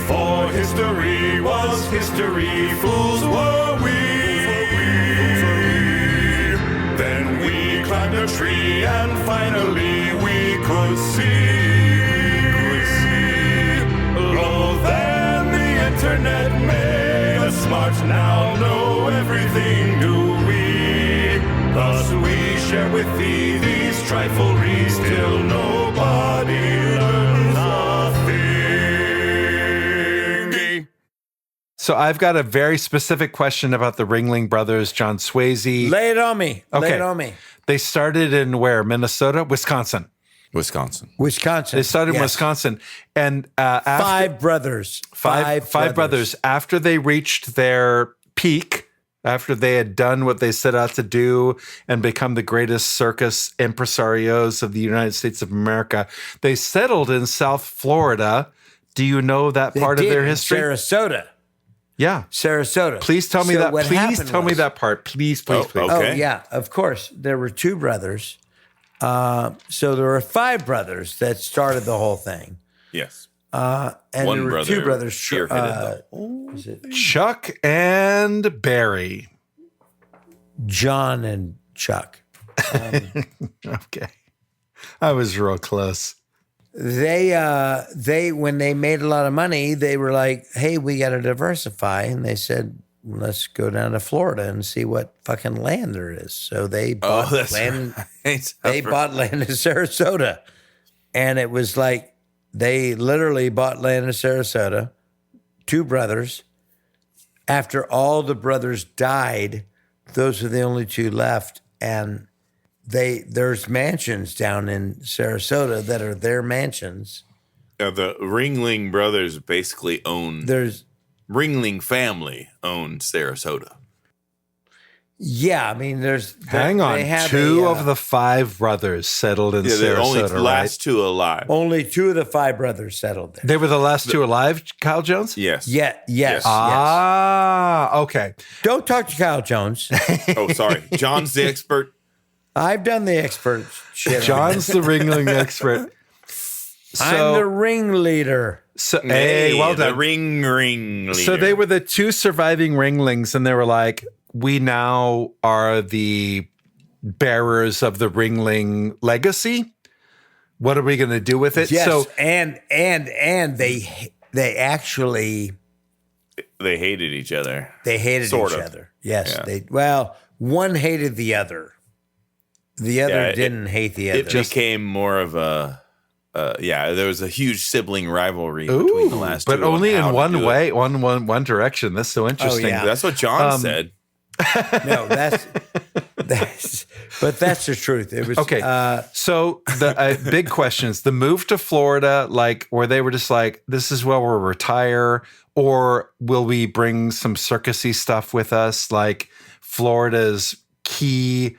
For history was history, fools were we. Then we climbed a tree and finally we could see. Lo, then the internet made us smart, now know everything do we. Thus we share with thee these trifleries, till nobody learns nothing. So I've got a very specific question about the Ringling Brothers, John Swayze. Lay it on me. Okay. Lay it on me. They started in where? Minnesota? Wisconsin. Wisconsin. They started in yes. Wisconsin. And after, Five brothers. Five brothers. After they reached their peak, after they had done what they set out to do and become the greatest circus impresarios of the United States of America, they settled in South Florida. Do you know that part of their history? Sarasota. Yeah. Sarasota. Please tell me So that. what Please happened tell me was- that part. Please, please, please. okay. Oh, yeah, of course. There were two brothers. So there were five brothers that started the whole thing. Yes. And One there were brother two brothers. spearheaded the whole. Was it Chuck and Barry. John and Chuck? Okay. I was real close. They when they made a lot of money, they were like, "Hey, we got to diversify," and they said, "Let's go down to Florida and see what fucking land there is." So they bought that's land. right. They bought land in Sarasota, and it was like they literally bought land in Sarasota. Two brothers. After all the brothers died, those are the only two left, and there's mansions down in Sarasota that are their mansions. The Ringling Brothers basically own. There's Ringling family owned Sarasota. I mean, there's Hang on. they have Two a, of the five brothers settled in Yeah, they're only Sarasota, the right? last two alive. only two of the five brothers settled there. They were the last two alive, Kyle Jones? Yes. Yes. Ah, okay. Don't talk to Kyle Jones. Oh, sorry. John's the expert. I've done the expert shit. John's the Ringling expert. I'm the ringleader. Hey, well the done. ring leader. So they were the two surviving Ringlings, and they were like, we now are the bearers of the Ringling legacy. What are we going to do with it? Yes, So and they actually They hated each other. they hated Sort each of. other. Yes, Yeah. one hated the other. The other Yeah, didn't hate the other. It became more of a, there was a huge sibling rivalry between the last two. but only on how in to one do it. way, one direction. That's so interesting. yeah. That's what John said. No, that's but that's the truth. It was Okay. So the big questions, the move to Florida, like where they were just like, this is where we'll retire, or will we bring some circusy stuff with us? Like Florida's key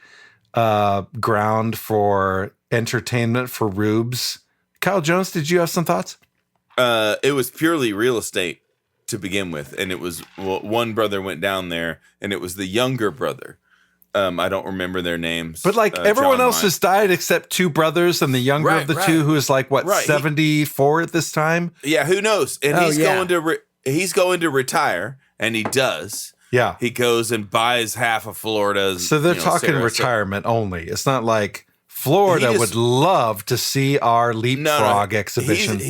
ground for entertainment for rubes. Kyle Jones, did you have some thoughts? It was purely real estate to begin with, and it was one brother went down there, and it was the younger brother. I don't remember their names, But like everyone John else might. has died except two brothers, and the younger Right, of the right. two, who is like what, Right, he- 74 at this time? Yeah, who knows? And Oh, he's yeah. going to he's going to retire, and he does. Yeah. He goes and buys half of Florida's. So they're you know, talking Sarasota. retirement only. It's not like Florida He just- would love to see our leapfrog exhibition.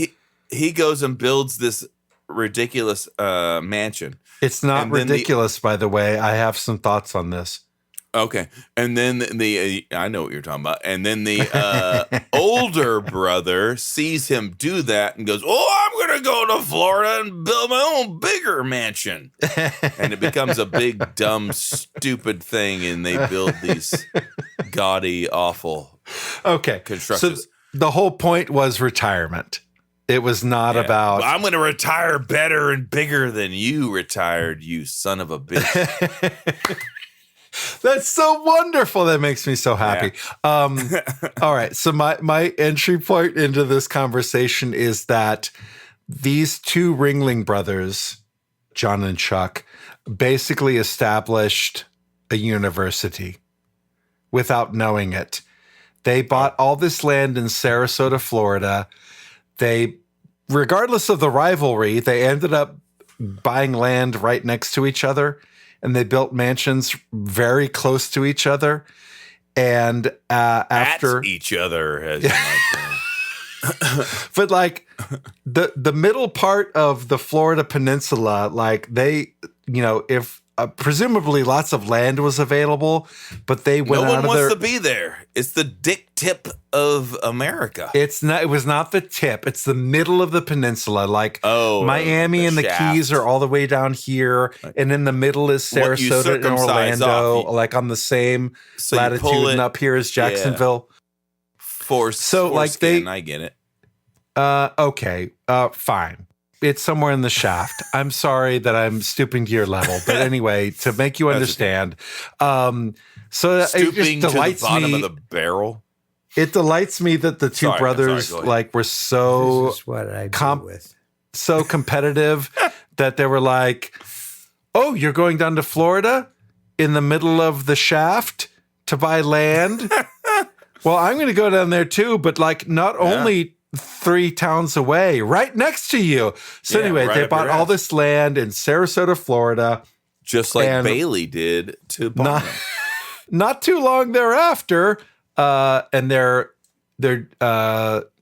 He goes and builds this ridiculous mansion. It's not and then the- ridiculous, by the way. I have some thoughts on this. Okay, and then the I know what you're talking about. And then the older brother sees him do that and goes, "Oh, I'm going to go to Florida and build my own bigger mansion." And it becomes a big, dumb, stupid thing, and they build these gaudy, awful Okay. constructions. So the whole point was retirement. It was not about. I'm going to retire better and bigger than you retired, you son of a bitch. That's so wonderful. That makes me so happy. All right. So my entry point into this conversation is that these two Ringling brothers, John and Chuck, basically established a university without knowing it. They bought all this land in Sarasota, Florida. They regardless of the rivalry, they ended up buying land right next to each other, and they built mansions very close to each other. And after At each other, as you might say. but like the middle part of the Florida peninsula, like they, if presumably lots of land was available, but they went No out one of wants their. to be there. It's the dick tip of America. It's not. It was not the tip. It's the middle of the peninsula. Like Miami the and the shaft. Keys are all the way down here, and in the middle is What you Sarasota and circumcise Orlando, off. like on the same So you latitude. pull it- And up here is Jacksonville. So like I get it. Okay, fine. It's somewhere in the shaft. I'm sorry that I'm stooping to your level, but anyway, to make you understand, so it Stooping just to the delights bottom me. of the barrel. It delights me that the two Sorry, brothers go ahead. like were so This is what I deal comp- with. so competitive that they were like, "Oh, you're going down to Florida in the middle of the shaft to buy land? Well, I'm going to go down there too, but like not only 3 towns away, right next to you." So Yeah, anyway, right they up bought your all ass. this land in Sarasota, Florida. Just like And- Bailey did to Not, Barnum. not too long thereafter, and their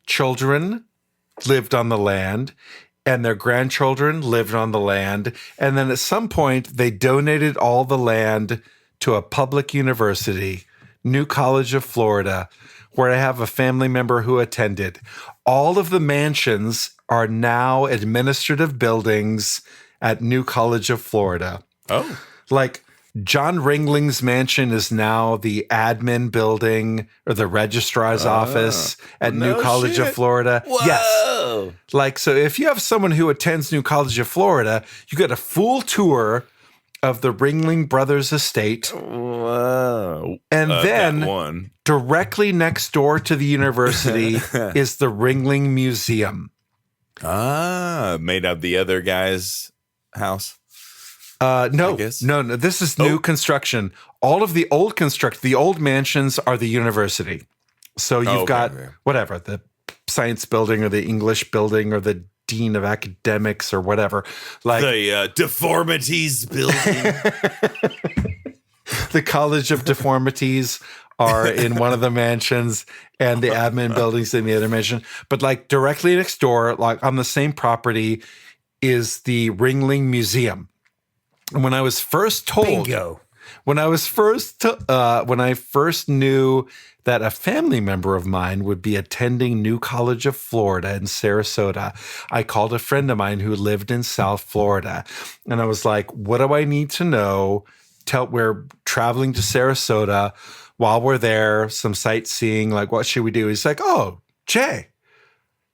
children lived on the land, and their grandchildren lived on the land. And then at some point, they donated all the land to a public university, New College of Florida, where I have a family member who attended. All of the mansions are now administrative buildings at New College of Florida. Oh. Like John Ringling's mansion is now the admin building or the registrar's office at no New College of shit. Florida. Yes. Whoa. Like, so if you have someone who attends New College of Florida, you get a full tour of the Ringling Brothers estate. Whoa. And then that one. directly next door to the university is the Ringling Museum. Made of the other guy's house. No, guess. no. This is new construction. All of the old mansions are the university. So you've okay, got okay. whatever, the science building or the English building or the dean of academics or whatever. Like The deformities building. the College of Deformities are in one of the mansions and the admin buildings in the other mansion. But like directly next door, like on the same property, is the Ringling Museum. And when I was first told, Bingo. when I first knew that a family member of mine would be attending New College of Florida in Sarasota, I called a friend of mine who lived in South Florida. And I was like, what do I need to know? We're traveling to Sarasota. While we're there, some sightseeing, like what should we do? He's like, oh, Jay,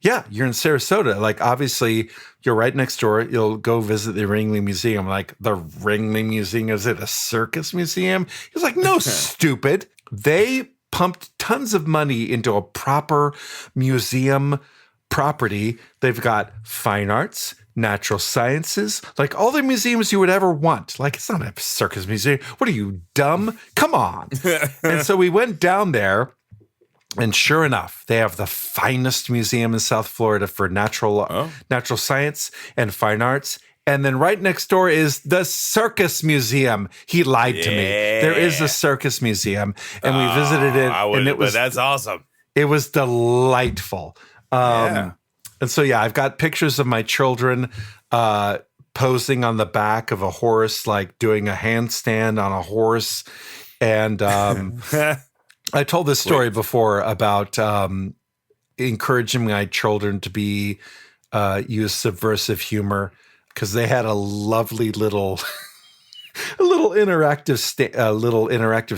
yeah, you're in Sarasota. Like, obviously, you're right next door. You'll go visit the Ringling Museum. Like, the Ringling Museum, is it a circus museum? He's like, no, stupid. They pumped tons of money into a proper museum property. They've got fine arts, natural sciences, like all the museums you would ever want. Like, it's not a circus museum. What are you, dumb? Come on. And so we went down there. And sure enough, they have the finest museum in South Florida for natural science and fine arts. And then right next door is the Circus Museum. He lied to me. There is a Circus Museum, and we visited it, and it was that's awesome. it was delightful. And so I've got pictures of my children posing on the back of a horse, like doing a handstand on a horse, and I told this story before about encouraging my children to use subversive humor, because they had a lovely little interactive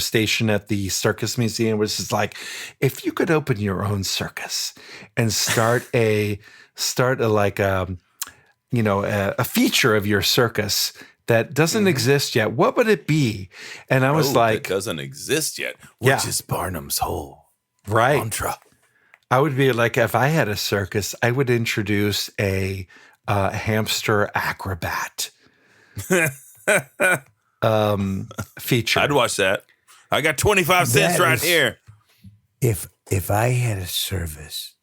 station at the Circus Museum, which is like, if you could open your own circus and start a feature of your circus that doesn't exist yet, what would it be? And I was like, it doesn't exist yet, which is Barnum's whole right. mantra. I would be like, if I had a circus, I would introduce a hamster acrobat feature. I'd watch that. I got 25 cents That right is- here. If I had a service,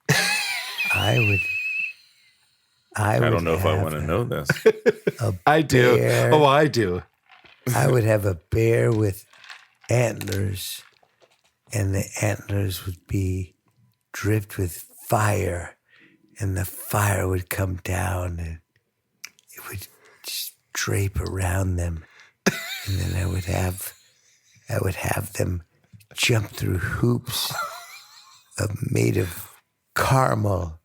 I would I don't know if I want to know this. I do. bear. Oh, I do. I would have a bear with antlers, and the antlers would be dripped with fire, and the fire would come down, and it would just drape around them, and then I would have them jump through hoops made of caramel.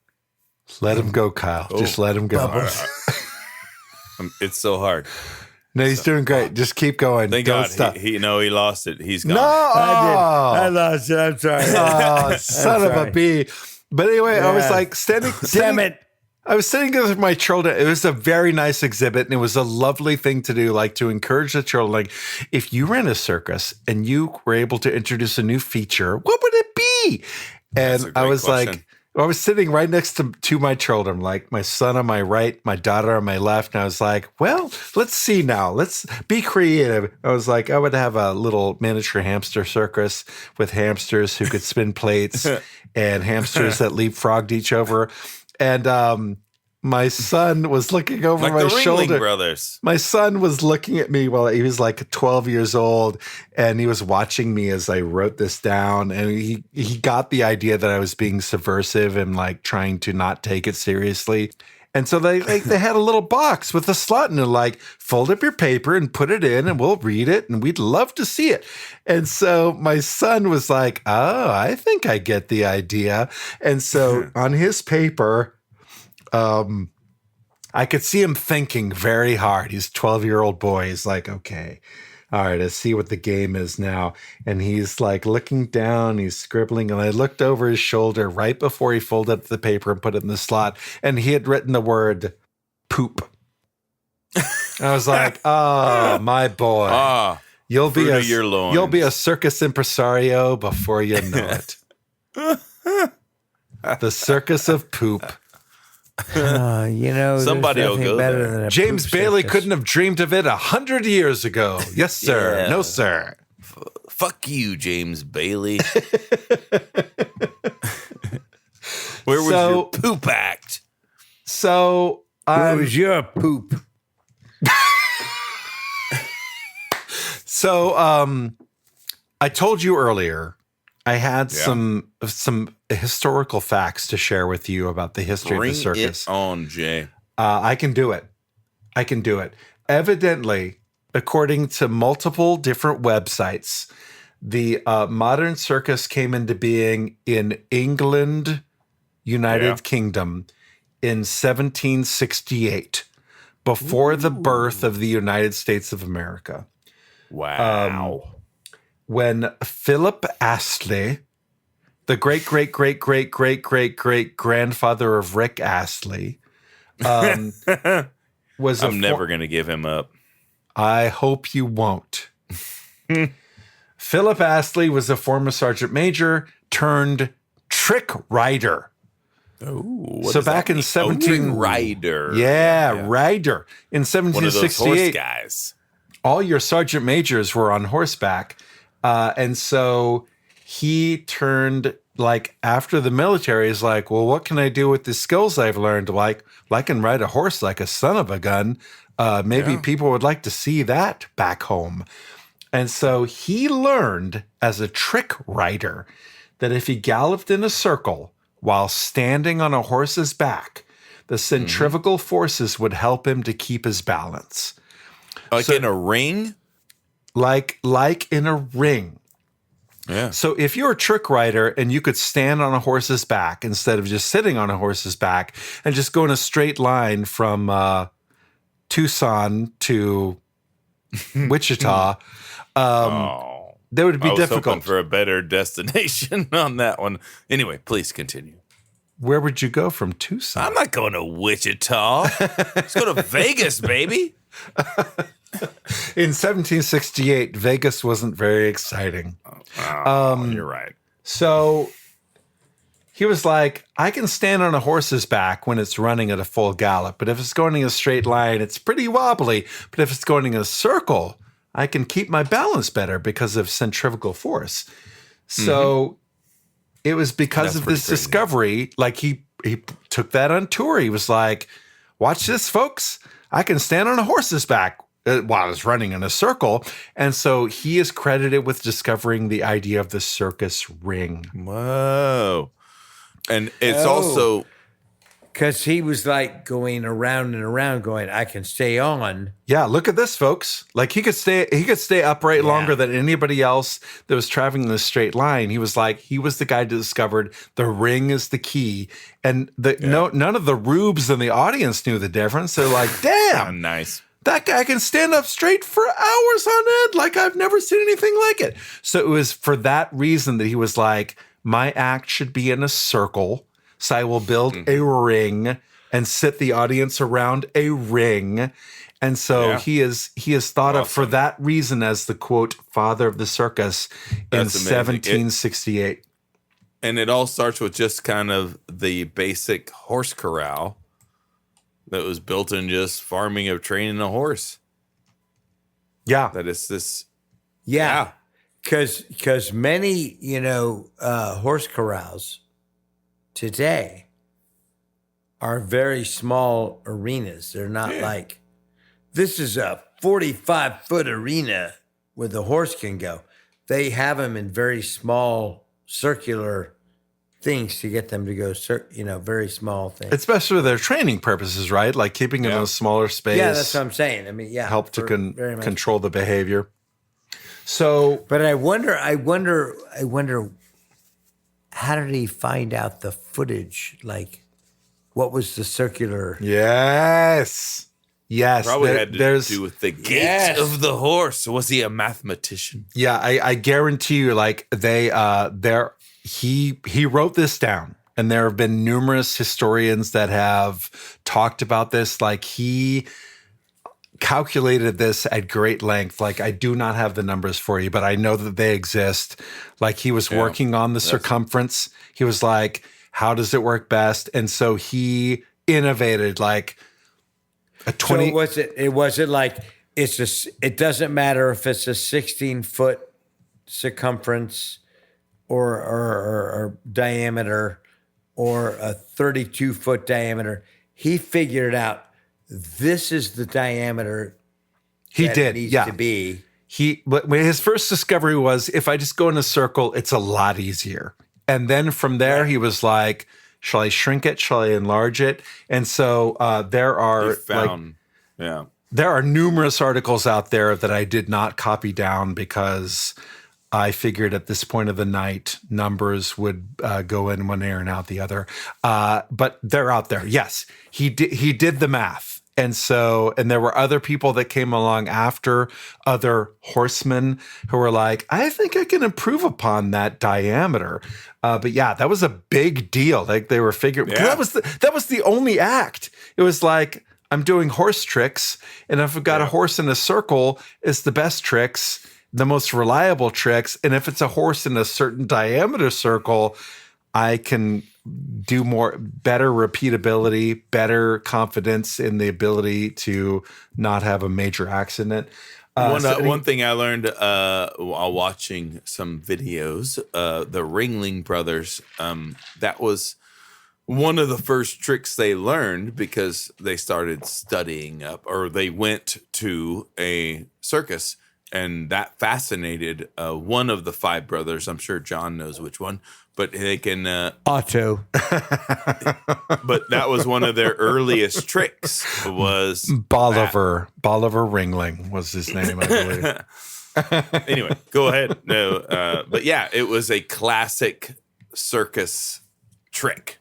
Let him go, Kyle. Just let him go. It's so hard. No, he's doing great. Just keep going. Thank Don't God. stop. He lost it. He's gone. No! I lost it. I'm sorry. Oh, son of a bee. But anyway, I was like standing. Damn it. I was sitting there with my children. It was a very nice exhibit, and it was a lovely thing to do, like to encourage the children. Like, if you ran a circus and you were able to introduce a new feature, what would it be? That's a And I great was question. like, I was sitting right next to my children, like my son on my right, my daughter on my left. And I was like, well, let's see now. Let's be creative. I was like, I would have a little miniature hamster circus with hamsters who could spin plates and hamsters that leapfrogged each other. And my son was looking over Like my the Ringling shoulder. Brothers. My son was looking at me while he was like 12 years old, and he was watching me as I wrote this down. And he got the idea that I was being subversive and like trying to not take it seriously. And so they had a little box with a slot in it, like fold up your paper and put it in, and we'll read it, and we'd love to see it. And so my son was like, "Oh, I think I get the idea." And so on his paper, I could see him thinking very hard. He's a 12-year-old boy. He's like, okay, all right, let's see what the game is now. And he's like looking down, he's scribbling. And I looked over his shoulder right before he folded up the paper and put it in the slot. And he had written the word poop. I was like, oh, my boy. You'll be fruit of your loins. You'll be a circus impresario before you know it. The circus of poop. Somebody will go better there. than a James poop Bailey circus. couldn't have dreamed of it 100 years ago. Yes, sir. Yeah. No, sir. Fuck you, James Bailey. Where was So- your poop act? So Where was your poop? I told you earlier I had Yeah. some historical facts to share with you about the history Bring of the circus. it on, Jay. I can do it. Evidently, according to multiple different websites, the modern circus came into being in England, United Yeah. Kingdom in 1768, before the birth of the United States of America. Wow. When Philip Astley, the great grandfather of Rick Astley, was I'm never going to give him up. I hope you won't. Philip Astley was a former sergeant major turned trick rider. So back in 17 rider. rider in One of those horse 1768. guys. All your sergeant majors were on horseback. And so he turned, like, after the military, is like, well, what can I do with the skills I've learned? Like, I can ride a horse like a son of a gun. Maybe people would like to see that back home. And so he learned as a trick rider that if he galloped in a circle while standing on a horse's back, the centrifugal forces would help him to keep his balance. Like in a ring? Like in a ring. Yeah. So if you're a trick rider and you could stand on a horse's back instead of just sitting on a horse's back and just go in a straight line from Tucson to Wichita, that would be I was hoping difficult. for a better destination on that one. Anyway, please continue. Where would you go from Tucson? I'm not going to Wichita. Let's go to Vegas, baby. In 1768, Vegas wasn't very exciting. You're right. So he was like, I can stand on a horse's back when it's running at a full gallop, but if it's going in a straight line, it's pretty wobbly. But if it's going in a circle, I can keep my balance better because of centrifugal force. So it was because That's of pretty this crazy. discovery, like he took that on tour. He was like, watch this, folks. I can stand on a horse's back while I was running in a circle. And so he is credited with discovering the idea of the circus ring. Whoa. And it's Oh. also Because he was like going around and around going, I can stay on. Yeah, look at this, folks. Like he could stay upright longer than anybody else that was traveling in a straight line. He was the guy that discovered the ring is the key. And none of the rubes in the audience knew the difference. They're like, damn, nice. that guy can stand up straight for hours on end. Like I've never seen anything like it. So it was for that reason that he was like, my act should be in a circle. So I will build a ring and sit the audience around a ring. And so he is thought of for that reason as the quote father of the circus in 1768. And it all starts with just kind of the basic horse corral that was built in just farming of training a horse. Yeah. That is this. Yeah. Because many, horse corrals today are very small arenas. They're not like, this is a 45-foot arena where the horse can go. They have them in very small circular things to get them to go, very small things. Especially for their training purposes, right? Like keeping in a smaller space. Yeah, that's what I'm saying. I mean, help to control the behavior. So, but I wonder, how did he find out the footage? Like, what was the circular? Yes. Probably had to do with the gait of the horse. Was he a mathematician? Yeah, I guarantee you, like he wrote this down, and there have been numerous historians that have talked about this. Like he calculated this at great length. Like I do not have the numbers for you, but I know that they exist. Like he was working on the circumference. He was like, how does it work best? And so he innovated like a 20. So it wasn't like it doesn't matter if it's a 16-foot circumference or diameter or a 32-foot diameter. He figured out this is the diameter he that did it needs yeah to be. But his first discovery was, if I just go in a circle, it's a lot easier. And then from there, he was like, shall I shrink it? Shall I enlarge it? And so there are numerous articles out there that I did not copy down because I figured at this point of the night, numbers would go in one ear and out the other. But they're out there. Yes, he did the math. And there were other people that came along after, other horsemen who were like, I think I can improve upon that diameter. But yeah, that was a big deal. Like they were figuring, that was the only act. It was like, I'm doing horse tricks. And if I've got a horse in a circle, it's the best tricks, the most reliable tricks. And if it's a horse in a certain diameter circle, I can do better repeatability, better confidence in the ability to not have a major accident. One thing I learned while watching some videos, the Ringling Brothers, that was one of the first tricks they learned because they started studying up, or they went to a circus, and that fascinated one of the five brothers. I'm sure John knows which one, but they can Otto. But that was one of their earliest tricks. Was Bolivar Ringling was his name, I believe. Anyway, go ahead. No, but yeah, it was a classic circus trick.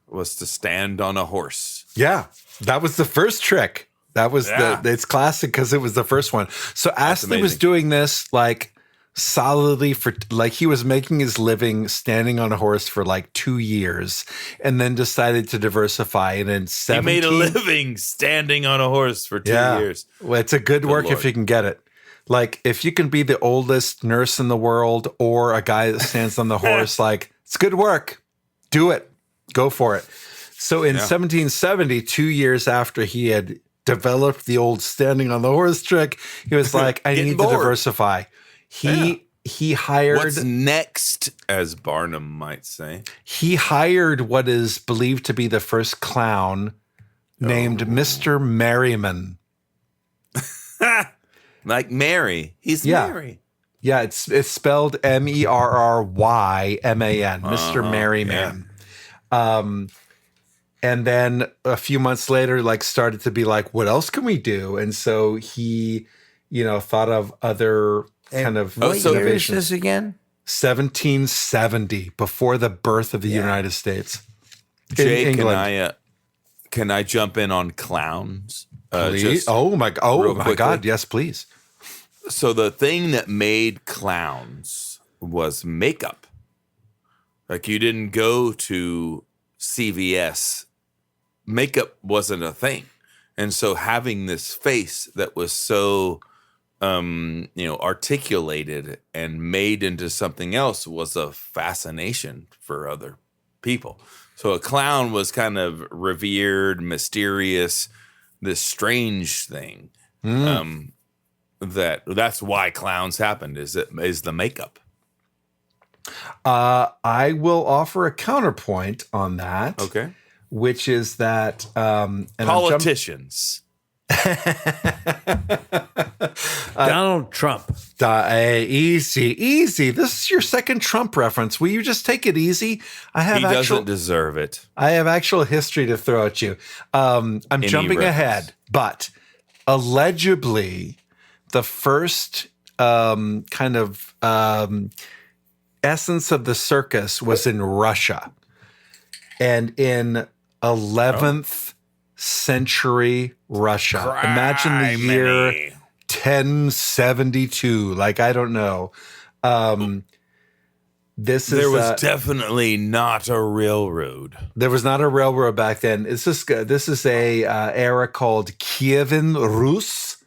Was to stand on a horse. Yeah, that was the first trick. That was it's classic because it was the first one. So Astley was doing this like solidly for like he was making his living standing on a horse for like 2 years, and then decided to diversify. And in 17, he made a living standing on a horse for 2 years. Well, it's a good work Lord. If you can get it. Like if you can be the oldest nurse in the world or a guy that stands on the horse, like it's good work. Do it. Go for it. So in 1770, 2 years after he had developed the old standing on the horse trick, he was like, I need to diversify. He hired... What's next, as Barnum might say? He hired what is believed to be the first clown named Mr. Merriman. Like Mary. He's Yeah. Mary. Yeah, it's spelled Merryman, Mr. Merriman. And then a few months later, like started to be like, what else can we do? And so he, thought of other kind of What year is innovations. this again? 1770, before the birth of the United States. Jay, England. can I jump in on clowns? Please? Real my quickly. God, yes, please. So the thing that made clowns was makeup. Like you didn't go to CVS. Makeup wasn't a thing. And so having this face that was so articulated and made into something else was a fascination for other people. So a clown was kind of revered, mysterious, this strange thing. That's why clowns happened is the makeup. I will offer a counterpoint on that. Okay. Which is that and politicians. Donald Trump. Easy. This is your second Trump reference. Will you just take it easy? He doesn't deserve it. I have actual history to throw at you. I'm jumping ahead, but allegedly, the first essence of the circus was in Russia, and in 11th century Russia. Imagine the year 1072. Like, I don't know. There was definitely not a railroad. There was not a railroad back then. This is a era called Kievan Rus.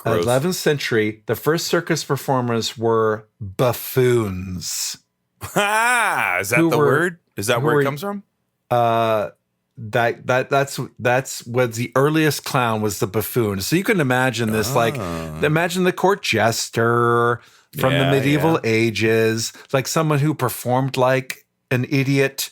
11th century. The first circus performers were buffoons. Is that the word? Is that where it comes from? That's what the earliest clown was, the buffoon. So you can imagine this, imagine the court jester from the medieval ages, like someone who performed like an idiot,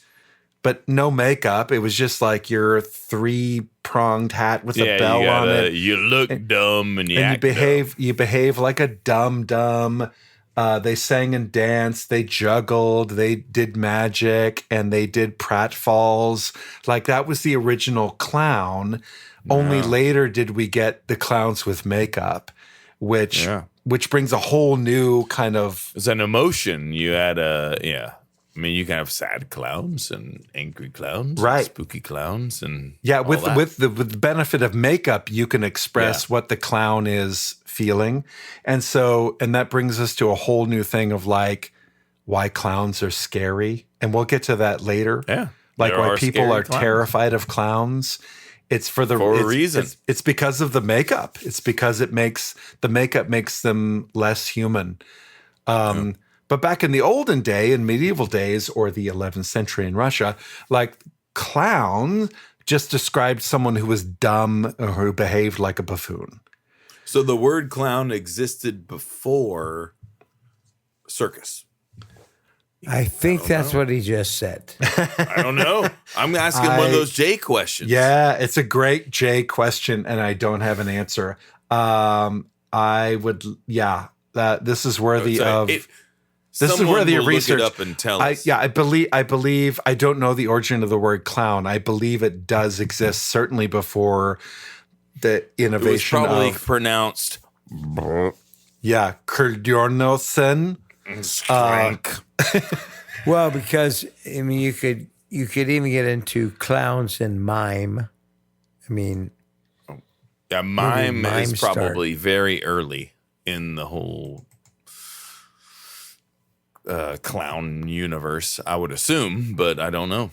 but no makeup. It was just like your 3-pronged hat with a bell on it. You look dumb and you behave like a dum-dum. They sang and danced, they juggled, they did magic, and they did pratfalls. Like, that was the original clown. Only later did we get the clowns with makeup, which brings a whole new kind of... It's an emotion. You had you can have sad clowns and angry clowns, right? And spooky clowns, and with the benefit of makeup, you can express what the clown is feeling, and that brings us to a whole new thing of like why clowns are scary, and we'll get to that later. Yeah, like why people are terrified of clowns. It's for a reason. It's because of the makeup. It's because the makeup makes them less human. But back in the olden day, in medieval days, or the 11th century in Russia, like clown just described someone who was dumb or who behaved like a buffoon. So the word clown existed before circus. I think that's what he just said. I don't know. I'm asking one of those Jay questions. Yeah, it's a great Jay question, and I don't have an answer. This is worthy of... This is worthy of research. Look it up and tell us. I believe. I don't know the origin of the word clown. I believe it does exist, certainly before the innovation. It was probably of pronounced. Kurdjornosen. Well, because you could even get into clowns and mime. Mime is probably very early in the whole clown universe, I would assume, but I don't know.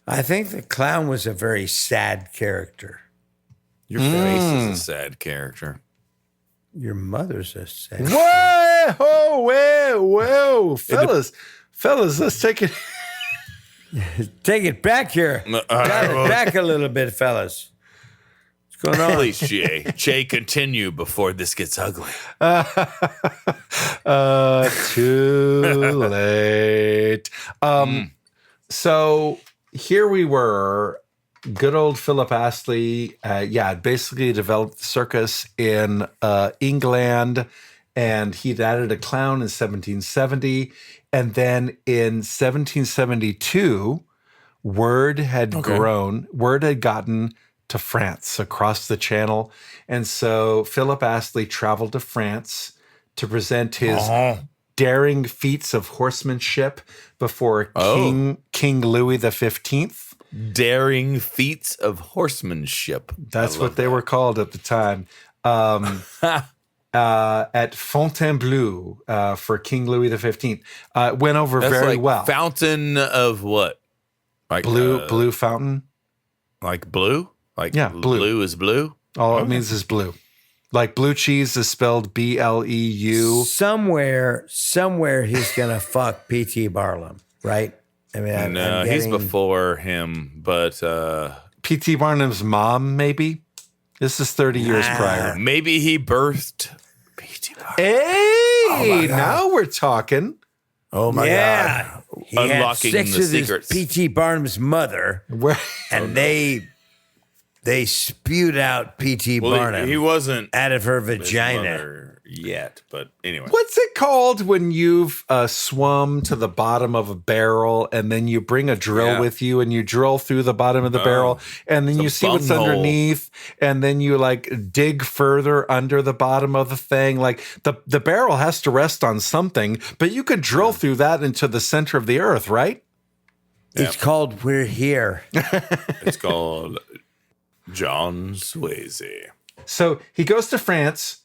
I think the clown was a very sad character. Your face is a sad character. Your mother's a sad Whoa, fellas, let's take it. Take it back here. Got it back a little bit, fellas. What's going on? Please, Jay, continue before this gets ugly. Too late. So here we were good old Philip Astley, basically developed the circus in England, and he'd added a clown in 1770. And then in 1772, word had gotten to France across the channel. And so Philip Astley traveled to France to present his daring feats of horsemanship before King Louis XV. Daring feats of horsemanship. That's what they were called at the time. At Fontainebleau for King Louis XV. Went over very well. Fountain of what? Like blue fountain. Like blue? Like blue. Blue is blue? All it means is blue. Like blue cheese is spelled BLEU. Somewhere he's gonna fuck P.T. Barnum, right? I mean, he's before him, but P.T. Barnum's mom, maybe. This is 30 years prior. Maybe he birthed P.T. Barnum. Hey, now we're talking. Oh my God! He Unlocking had sex the with secrets. his P.T. Barnum's mother, and they spewed out P.T. Barnum. He wasn't out of her his vagina mother yet, but anyway. What's it called when you've swum to the bottom of a barrel and then you bring a drill with you and you drill through the bottom of the barrel and then you see what's underneath and then you like dig further under the bottom of the thing? Like the barrel has to rest on something, but you could drill through that into the center of the earth, right? It's called We're Here. It's called John Swayze. So he goes to France.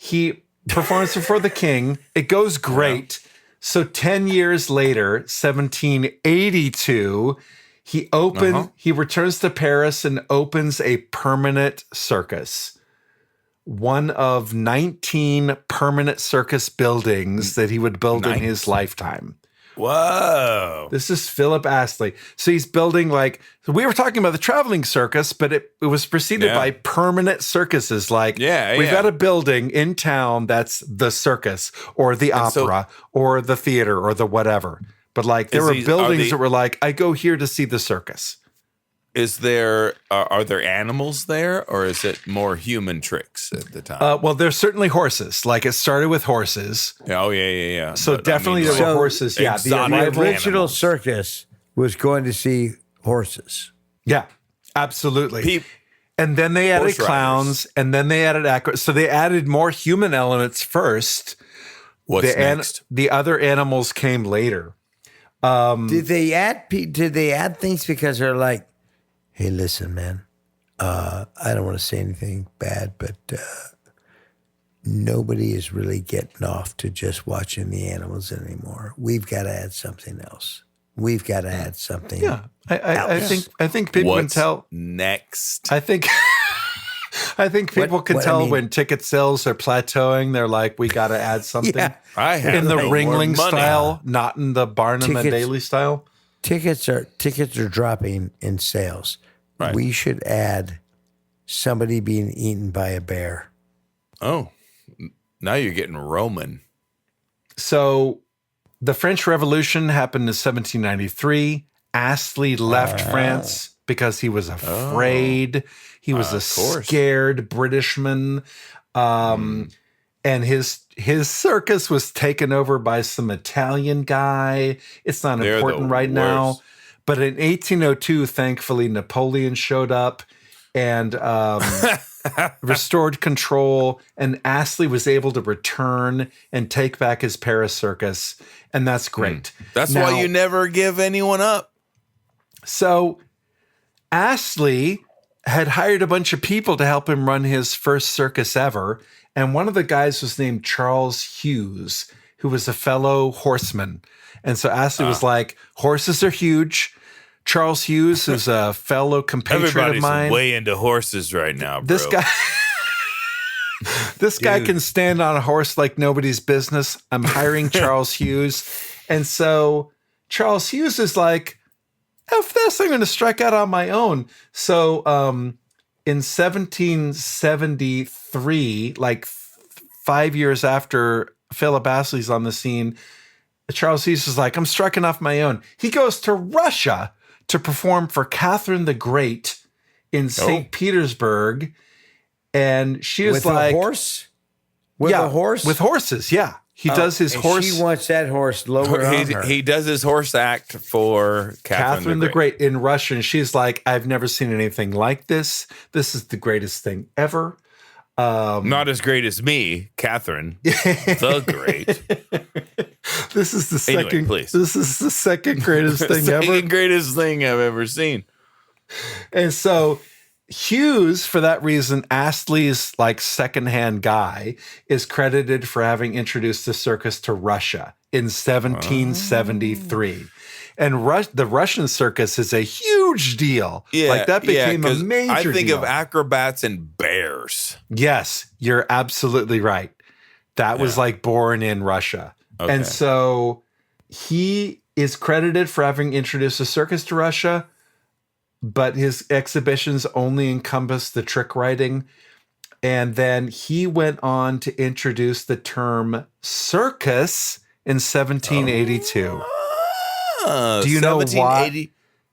He performs before the king. It goes great. So 10 years later, 1782, he returns to Paris and opens a permanent circus. One of 19 permanent circus buildings that he would build in his lifetime. Whoa. This is Philip Astley. So he's building we were talking about the traveling circus, but it was preceded by permanent circuses. We've got a building in town that's the circus or the opera or the theater or the whatever. But there were buildings that were I go here to see the circus. Are there animals there, or is it more human tricks at the time? Well, there's certainly horses. It started with horses. Oh, yeah. So but definitely there were horses. Yeah, the original circus was going to see horses. Yeah, absolutely. And then they added clowns, and then they added so they added more human elements first. What's next? The other animals came later. Did they add things because they're like, hey, listen, man, I don't want to say anything bad, but nobody is really getting off to just watching the animals anymore. We've got to add something else. We've got to add something. Yeah, I think people can tell. Next, I think people can tell when ticket sales are plateauing. They're like, we got to add something. Yeah. In the Ringling style, not in the Barnum and Daly style. Tickets are dropping in sales. Right. We should add somebody being eaten by a bear. Oh, now you're getting Roman. So the French Revolution happened in 1793. Astley left France because he was afraid. He was a scared Britishman. And his circus was taken over by some Italian guy. It's not important right now. But in 1802, thankfully, Napoleon showed up and restored control. And Astley was able to return and take back his Paris circus. And that's great. That's why you never give anyone up. So Astley had hired a bunch of people to help him run his first circus ever. And one of the guys was named Charles Hughes, who was a fellow horseman. And so Astley was like, horses are huge. Charles Hughes is a fellow compatriot of mine. Everybody's way into horses right now, bro. This guy can stand on a horse like nobody's business. I'm hiring Charles Hughes. And so Charles Hughes is like, F this, I'm going to strike out on my own. So in 1773, 5 years after Philip Astley's on the scene, Charles Hughes is like, I'm striking off my own. He goes to Russia to perform for Catherine the Great in St. Petersburg. And she was with like... a horse? With a horse? With horses, yeah. He does his and horse. She wants that horse lower on her. He does his horse act for Catherine the Great in Russia. And she's like, I've never seen anything like this. This is the greatest thing ever. Not as great as me, Catherine the Great. This is the second. Anyway, please. This is the second greatest thing ever. Second greatest thing I've ever seen. And so Hughes, for that reason, Astley's like secondhand guy, is credited for having introduced the circus to Russia in 1773. And the Russian circus is a huge deal. Yeah, like that became a major I think deal. of acrobats and bears. Yes, you're absolutely right. That was like born in Russia. Okay. And so he is credited for having introduced the circus to Russia, but his exhibitions only encompass the trick riding. And then he went on to introduce the term circus in 1782. Do you know why?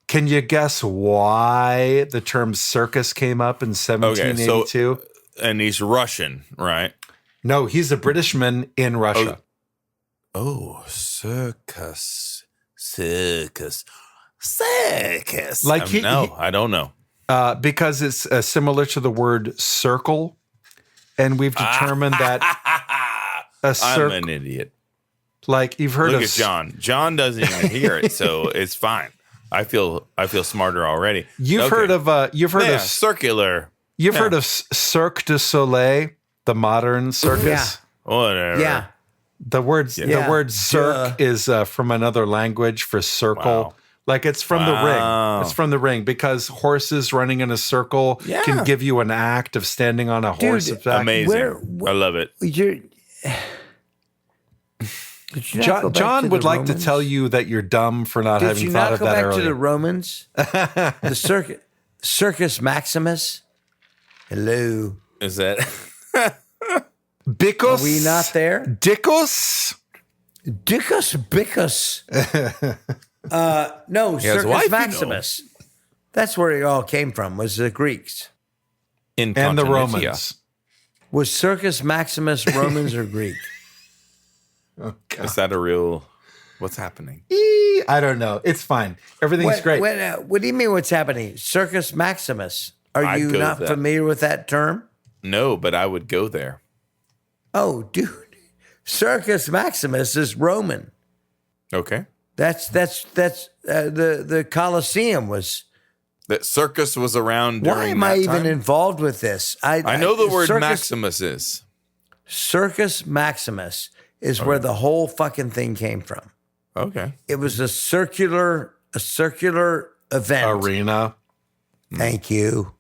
Can you guess why the term circus came up in 1782? Okay, and he's Russian, right? No, he's a Britishman in Russia. Oh, circus. Like I don't know. Because it's similar to the word circle, and we've determined that a circle. I'm an idiot. Like you've heard Look of at John. John doesn't even hear it, so it's fine. I feel smarter already. You've heard of circular. You've heard of Cirque du Soleil, the modern circus. Whatever. Yeah. The word cirque is from another language for circle. Wow. Like it's from the ring. It's from the ring because horses running in a circle can give you an act of standing on a horse. Amazing. I love it. John would like to tell you that you're dumb for not having thought of that earlier. Did you not go back to the Romans? The Circus Maximus? Hello. Is that... Bicus? Are we not there? Dickus? Bicus. No, Circus Maximus. That's where it all came from, was the Greeks. And the Romans. Was Circus Maximus Romans or Greek? Oh, God. Is that a real... What's happening? I don't know. It's fine. Everything's great. What do you mean what's happening? Circus Maximus. Are you not familiar with that term? No, but I would go there. Oh, dude. Circus Maximus is Roman. Okay. That's the Colosseum was. That circus was around during Why am I even involved with this? I know the word Maximus is. Circus Maximus is where the whole fucking thing came from. Okay. It was a circular event. Arena. Thank you.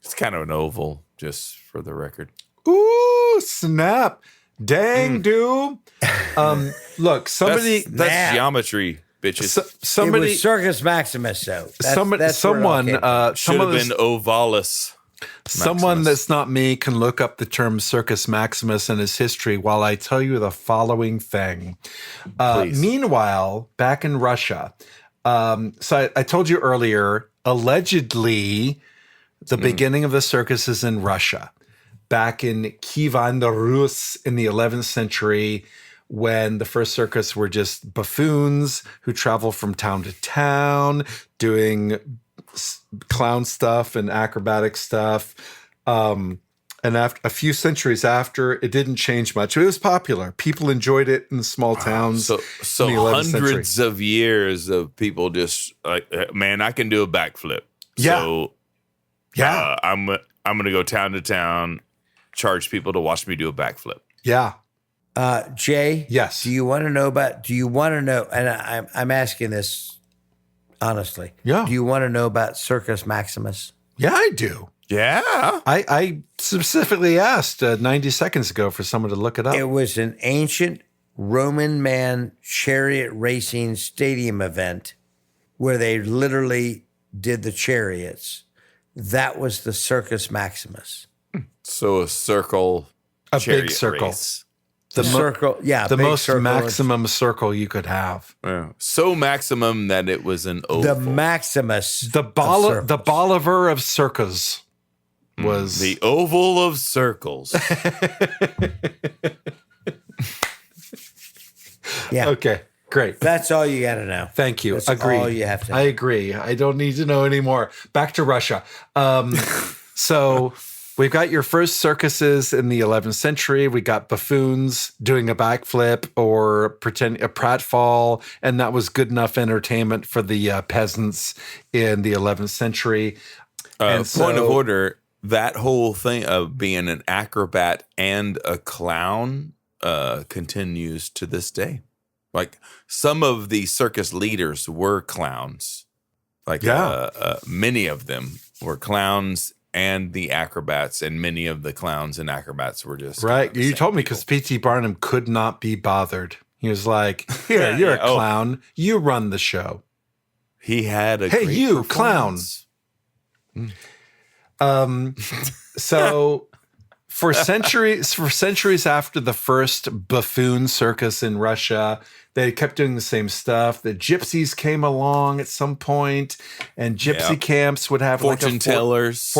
It's kind of an oval, just for the record. Ooh, snap. Dang, dude. Look, somebody... That's geometry, bitches. It was Circus Maximus, though. Someone should have been ovalis. Someone that's not me can look up the term Circus Maximus and its history while I tell you the following thing. Meanwhile, back in Russia, so I told you earlier, allegedly, the beginning of the circus is in Russia. Back in Kievan Rus in the 11th century, when the first circus were just buffoons who travel from town to town doing clown stuff and acrobatic stuff. And after a few centuries after, it didn't change much. It was popular. People enjoyed it in small towns. So hundreds of years of people just like, man, I can do a backflip. Yeah. So I'm going to go town to town, charge people to watch me do a backflip. Yeah. Jay? Yes. Do you want to know, and I'm asking this honestly. Yeah. Do you want to know about Circus Maximus? Yeah, I do. Yeah. I specifically asked 90 seconds ago for someone to look it up. It was an ancient Roman man chariot racing stadium event where they literally did the chariots. That was the Circus Maximus. So a circle, a big circle. Race. The circle. Yeah. the big most circle. maximum circle you could have. Yeah. So maximum that it was an oval. The Maximus. The of circles. Bolivar of Circus was The oval of circles. Yeah. Okay, great. That's all you got to know. Thank you. That's Agree. all you have to know. I agree. I don't need to know anymore. Back to Russia. So we've got your first circuses in the 11th century. We got buffoons doing a backflip or pretend a pratfall, and that was good enough entertainment for the peasants in the 11th century. Point of order, that whole thing of being an acrobat and a clown continues to this day. Like some of the circus leaders were clowns. Like many of them were clowns and the acrobats, and many of the clowns and acrobats were just Right. You told me because P.T. Barnum could not be bothered. He was like, here, you're a clown. You run the show. He had a Hey, great you, clown. performance. So for centuries after the first buffoon circus in Russia, they kept doing the same stuff. The gypsies came along at some point, and gypsy camps would have fortune tellers,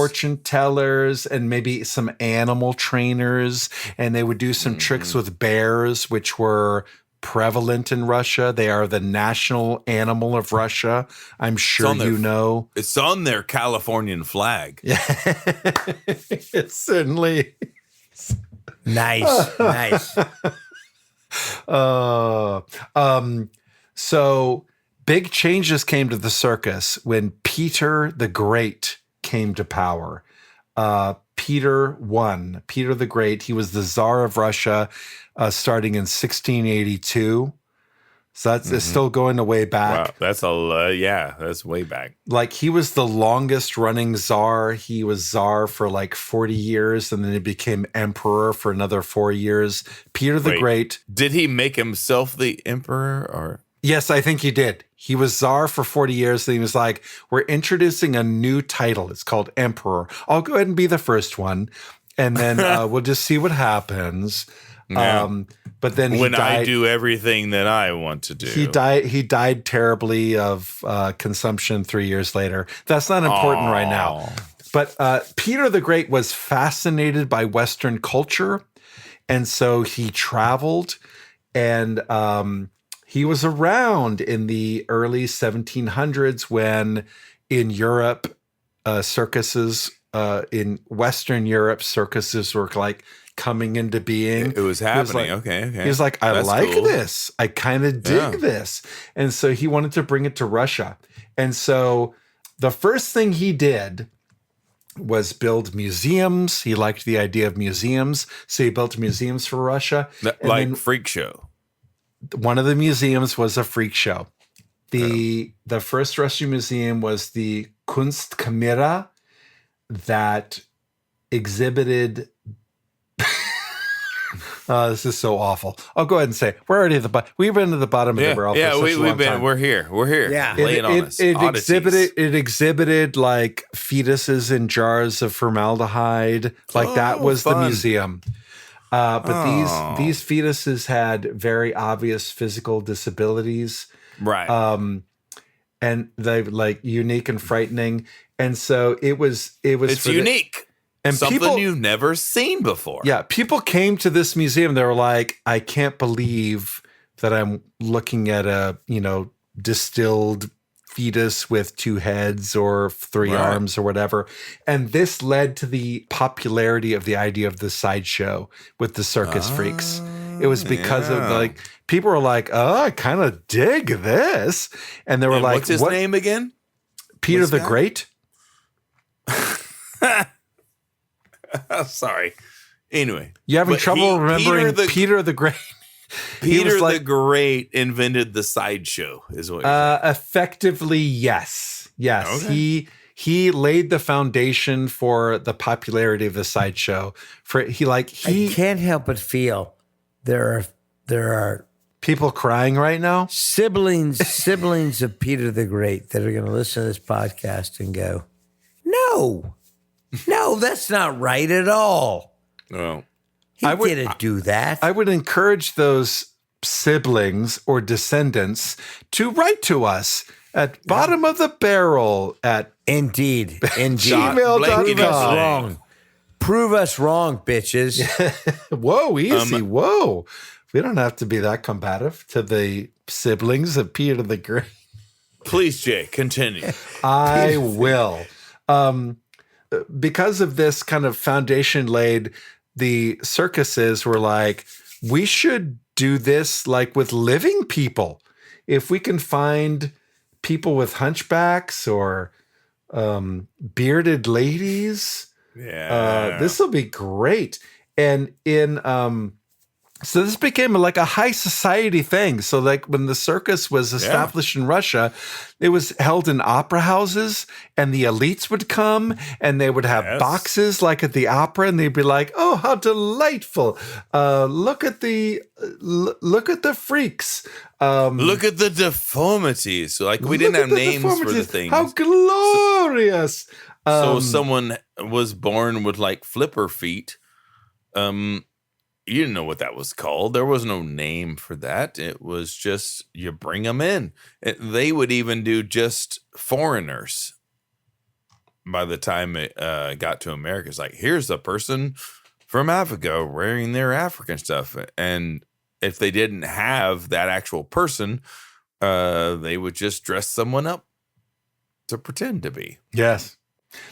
and maybe some animal trainers, and they would do some tricks with bears, which were prevalent in Russia. They are the national animal of Russia. I'm sure you know. It's on their Californian flag. Yeah, it certainly. Nice. So big changes came to the circus when Peter the Great came to power. Peter the Great. He was the Tsar of Russia, starting in 1682. So that's still going way back. Wow, that's way back. Like he was the longest running czar. He was czar for like 40 years, and then he became emperor for another 4 years. Peter the Great. Did he make himself the emperor or? Yes, I think he did. He was czar for 40 years. Then he was like, we're introducing a new title. It's called emperor. I'll go ahead and be the first one. And then we'll just see what happens. Yeah. But then when I do everything that I want to do, he died terribly of consumption 3 years later. That's not important right now. But Peter the Great was fascinated by Western culture, and so he traveled, and he was around in the early 1700s when in Europe, circuses in Western Europe, circuses were like coming into being. It was happening. Like, okay. He's like, I That's like cool. this. I kind of dig this. And so he wanted to bring it to Russia. And so the first thing he did was build museums. He liked the idea of museums. So he built museums for Russia. Like freak show. One of the museums was a freak show. The first Russian museum was the Kunstkamera that exhibited. This is so awful. I'll go ahead and say we're already at the bottom. We've been to the bottom of the barrel. Yeah, for such a long we've been. time. We're here. Yeah. Lay it on us. It Oddities. exhibited like fetuses in jars of formaldehyde. Like that was fun. the museum. But these fetuses had very obvious physical disabilities. Right. And they like unique and frightening. And so it's unique. And something you've never seen before. Yeah, people came to this museum. They were like, I can't believe that I'm looking at a, distilled fetus with 2 heads or 3 arms or whatever. And this led to the popularity of the idea of the sideshow with the circus freaks. It was because of like, people were like, oh, I kind of dig this. And they were like, what's his name again? Peter the Great. Sorry. Anyway. You having trouble remembering Peter the Great? Peter the Great invented the sideshow, is what you're saying. Effectively, yes. Yes. Okay. He laid the foundation for the popularity of the sideshow. I can't help but feel there are people crying right now. Siblings of Peter the Great that are going to listen to this podcast and go, No, that's not right at all. Oh. He didn't do that. I would encourage those siblings or descendants to write to us at bottom of the barrel at Indeed. gmail.com. Wrong. Prove us wrong, bitches. Whoa, easy. Whoa. We don't have to be that combative to the siblings of Peter the Great. Please, Jay, continue. I will. Because of this kind of foundation laid, the circuses were like, we should do this like with living people. If we can find people with hunchbacks or bearded ladies, this will be great. And so this became like a high society thing. So like when the circus was established in Russia, it was held in opera houses, and the elites would come and they would have boxes like at the opera, and they'd be like, "Oh, how delightful! Look at the freaks. Look at the deformities. Like we didn't have names for the things. How glorious!" So if someone was born with like flipper feet, you didn't know what that was called. There was no name for that. It was just you bring them in. They would even do just foreigners. By the time it got to America, it's like, here's a person from Africa wearing their African stuff. And if they didn't have that actual person, they would just dress someone up to pretend to be. Yes.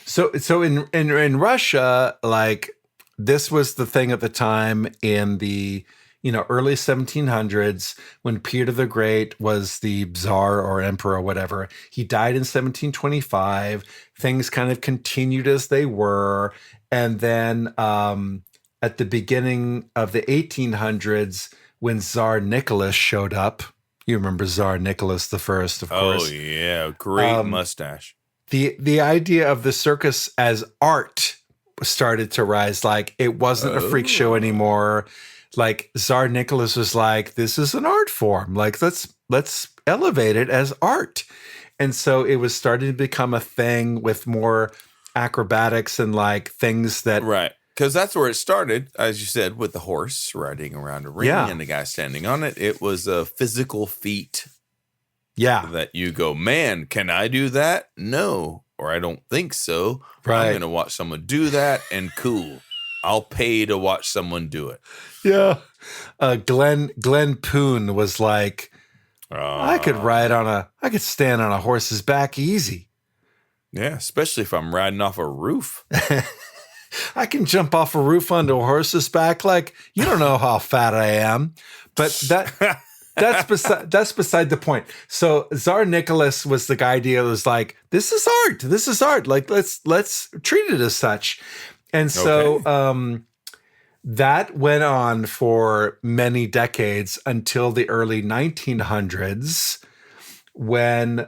So in Russia, like, this was the thing at the time in the early 1700s when Peter the Great was the Tsar or Emperor or whatever. He died in 1725. Things kind of continued as they were. And then at the beginning of the 1800s, when Tsar Nicholas showed up, you remember Tsar Nicholas I, of course. Oh, yeah. Great mustache. The idea of the circus as art started to rise. Like, it wasn't a freak show anymore. Like, Tsar Nicholas was like, this is an art form. Like, let's elevate it as art. And so it was starting to become a thing with more acrobatics and like things that... Right. Because that's where it started, as you said, with the horse riding around a ring and the guy standing on it. It was a physical feat. Yeah. That you go, man, can I do that? No. Or I don't think so. Right. I'm going to watch someone do that, and cool. I'll pay to watch someone do it. Yeah. Glenn Poon was like, I could stand on a horse's back easy. Yeah, especially if I'm riding off a roof. I can jump off a roof onto a horse's back. Like, you don't know how fat I am. But that's beside the point. So Tsar Nicholas was the idea that was like, this is art. This is art. Like, let's treat it as such. And so that went on for many decades until the early 1900s, when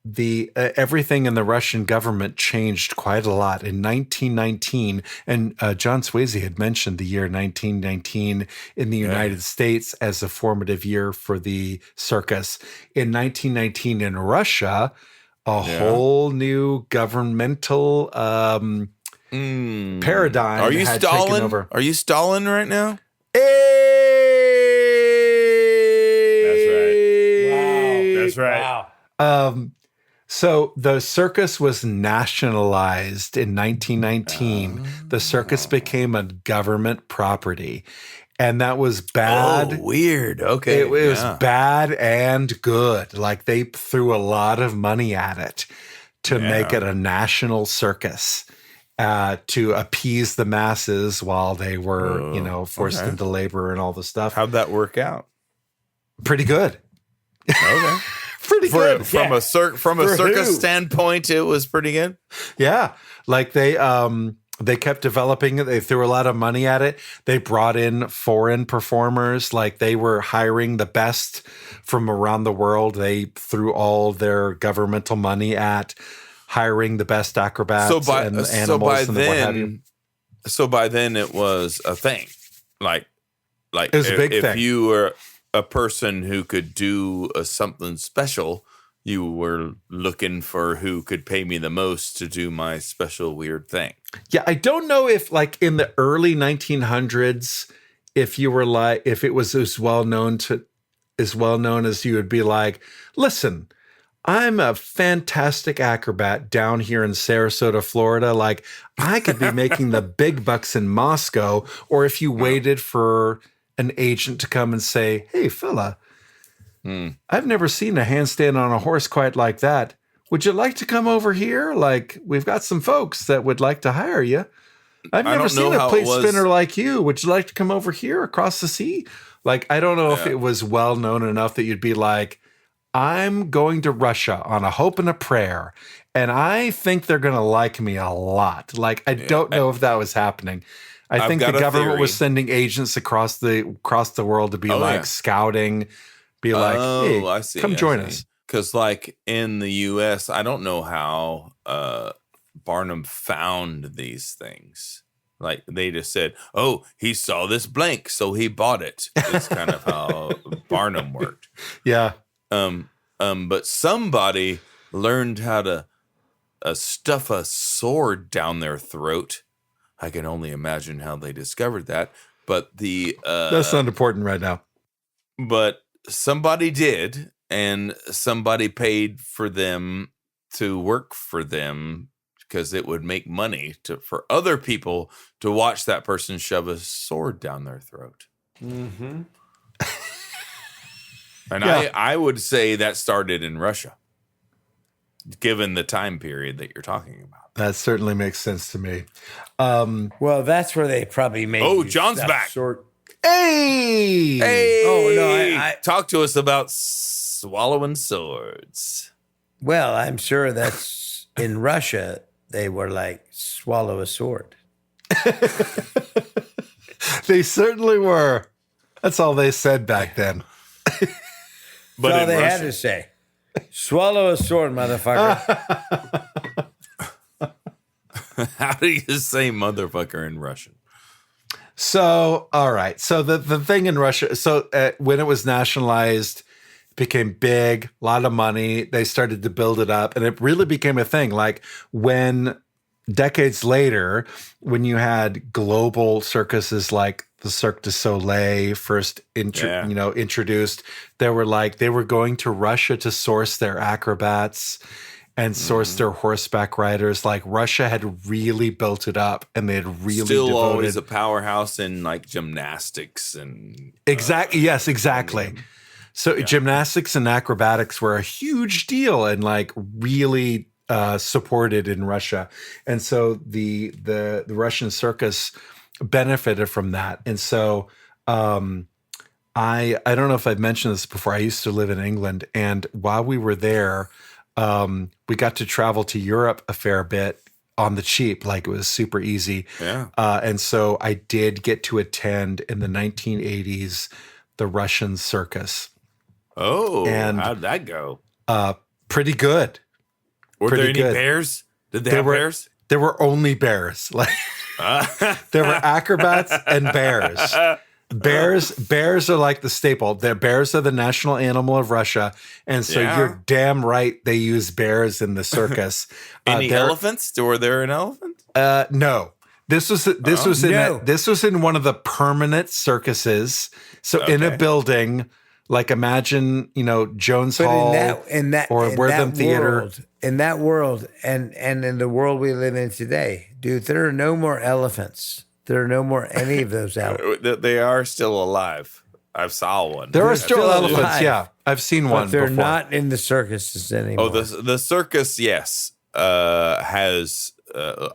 the everything in the Russian government changed quite a lot. In 1919, and John Swayze had mentioned the year 1919 in the United States as a formative year for the circus. In 1919 in Russia, a whole new governmental paradigm Are you had stalling? taken over. Are you stalling right now? Hey! That's right. Wow. So the circus was nationalized in 1919. The circus became a government property, and that was bad. Oh, weird. Okay. It was bad and good. Like, they threw a lot of money at it to make it a national circus, to appease the masses while they were, forced into labor and all the stuff. How'd that work out? Pretty good. Okay. Pretty good. From a circus standpoint, it was pretty good. Yeah. Like, they kept developing it. They threw a lot of money at it. They brought in foreign performers. Like, they were hiring the best from around the world. They threw all their governmental money at hiring the best acrobats and animals and what have you. So by then it was a thing. Like it was a big thing. If you were a person who could do something special, you were looking for who could pay me the most to do my special weird thing. Yeah, I don't know if, like, in the early 1900s, if you were like, if it was as well known as you would be like, listen, I'm a fantastic acrobat down here in Sarasota, Florida. Like, I could be making the big bucks in Moscow. Or if you waited for an agent to come and say, hey, fella, I've never seen a handstand on a horse quite like that. Would you like to come over here? Like, we've got some folks that would like to hire you. I've never seen a plate spinner like you. Would you like to come over here across the sea? Like, I don't know if it was well known enough that you'd be like, I'm going to Russia on a hope and a prayer, and I think they're going to like me a lot. Like, I don't know if that was happening. I think the government was sending agents across the world to be scouting, be like, hey, I see, come join us. Because like in the U.S., I don't know how Barnum found these things. Like they just said, oh, he saw this blank, so he bought it. It's kind of how Barnum worked. Yeah. But somebody learned how to stuff a sword down their throat. I can only imagine how they discovered that. But that's not important right now. But somebody did, and somebody paid for them to work for them because it would make money for other people to watch that person shove a sword down their throat. Mm-hmm. And I would say that started in Russia, given the time period that you're talking about. That certainly makes sense to me. Well, that's where they probably made. Oh, John's back. Hey! Oh, no, I talk to us about swallowing swords. Well, I'm sure that's in Russia. They were like, swallow a sword. They certainly were. That's all they said back then. But all they had to say. Swallow a sword, motherfucker. How do you say motherfucker in Russian? So, all right. So the thing in Russia, when it was nationalized, it became big, a lot of money. They started to build it up, and it really became a thing. Like when decades later, when you had global circuses like the Cirque du Soleil first introduced, they were going to Russia to source their acrobats and source their horseback riders. Like Russia had really built it up, and they had really still always a powerhouse in like gymnastics and exactly. Yes, exactly. So gymnastics and acrobatics were a huge deal and like really supported in Russia, and so the Russian circus benefited from that. And so I don't know if I've mentioned this before. I used to live in England, and while we were there, we got to travel to Europe a fair bit on the cheap. Like it was super easy. Yeah. And so I did get to attend in the 1980s the Russian circus. Oh, and how'd that go? Pretty good. Were there any bears? Did they have bears? There were only bears. Like there were acrobats and bears. Bears are like the staple. Bears are the national animal of Russia, and so you're damn right they use bears in the circus. Any elephants? Were there an elephant? No. This was in one of the permanent circuses. So in a building, like imagine Jones Hall or Wortham Theater. In that world, and in the world we live in today, dude, there are no more elephants. There are no more any of those elephants. They are still alive. I saw one. There are still elephants. Alive. Yeah, I've seen one. But they're before. not in the circuses anymore. Oh, the circus, yes, has.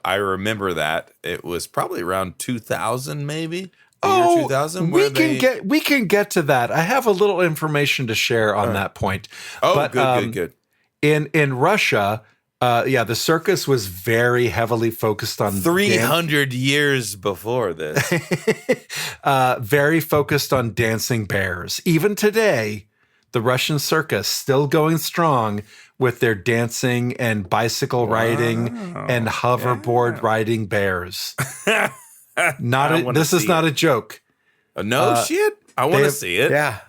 I remember that it was probably around 2000, maybe. Year 2000. We can get to that. I have a little information to share on that point. Oh, but, good. In Russia. The circus was very heavily focused on 300 years before this. Very focused on dancing bears. Even today, the Russian circus still going strong with their dancing and bicycle riding and hoverboard riding bears. This is not a joke. No shit. I want to see it. Yeah.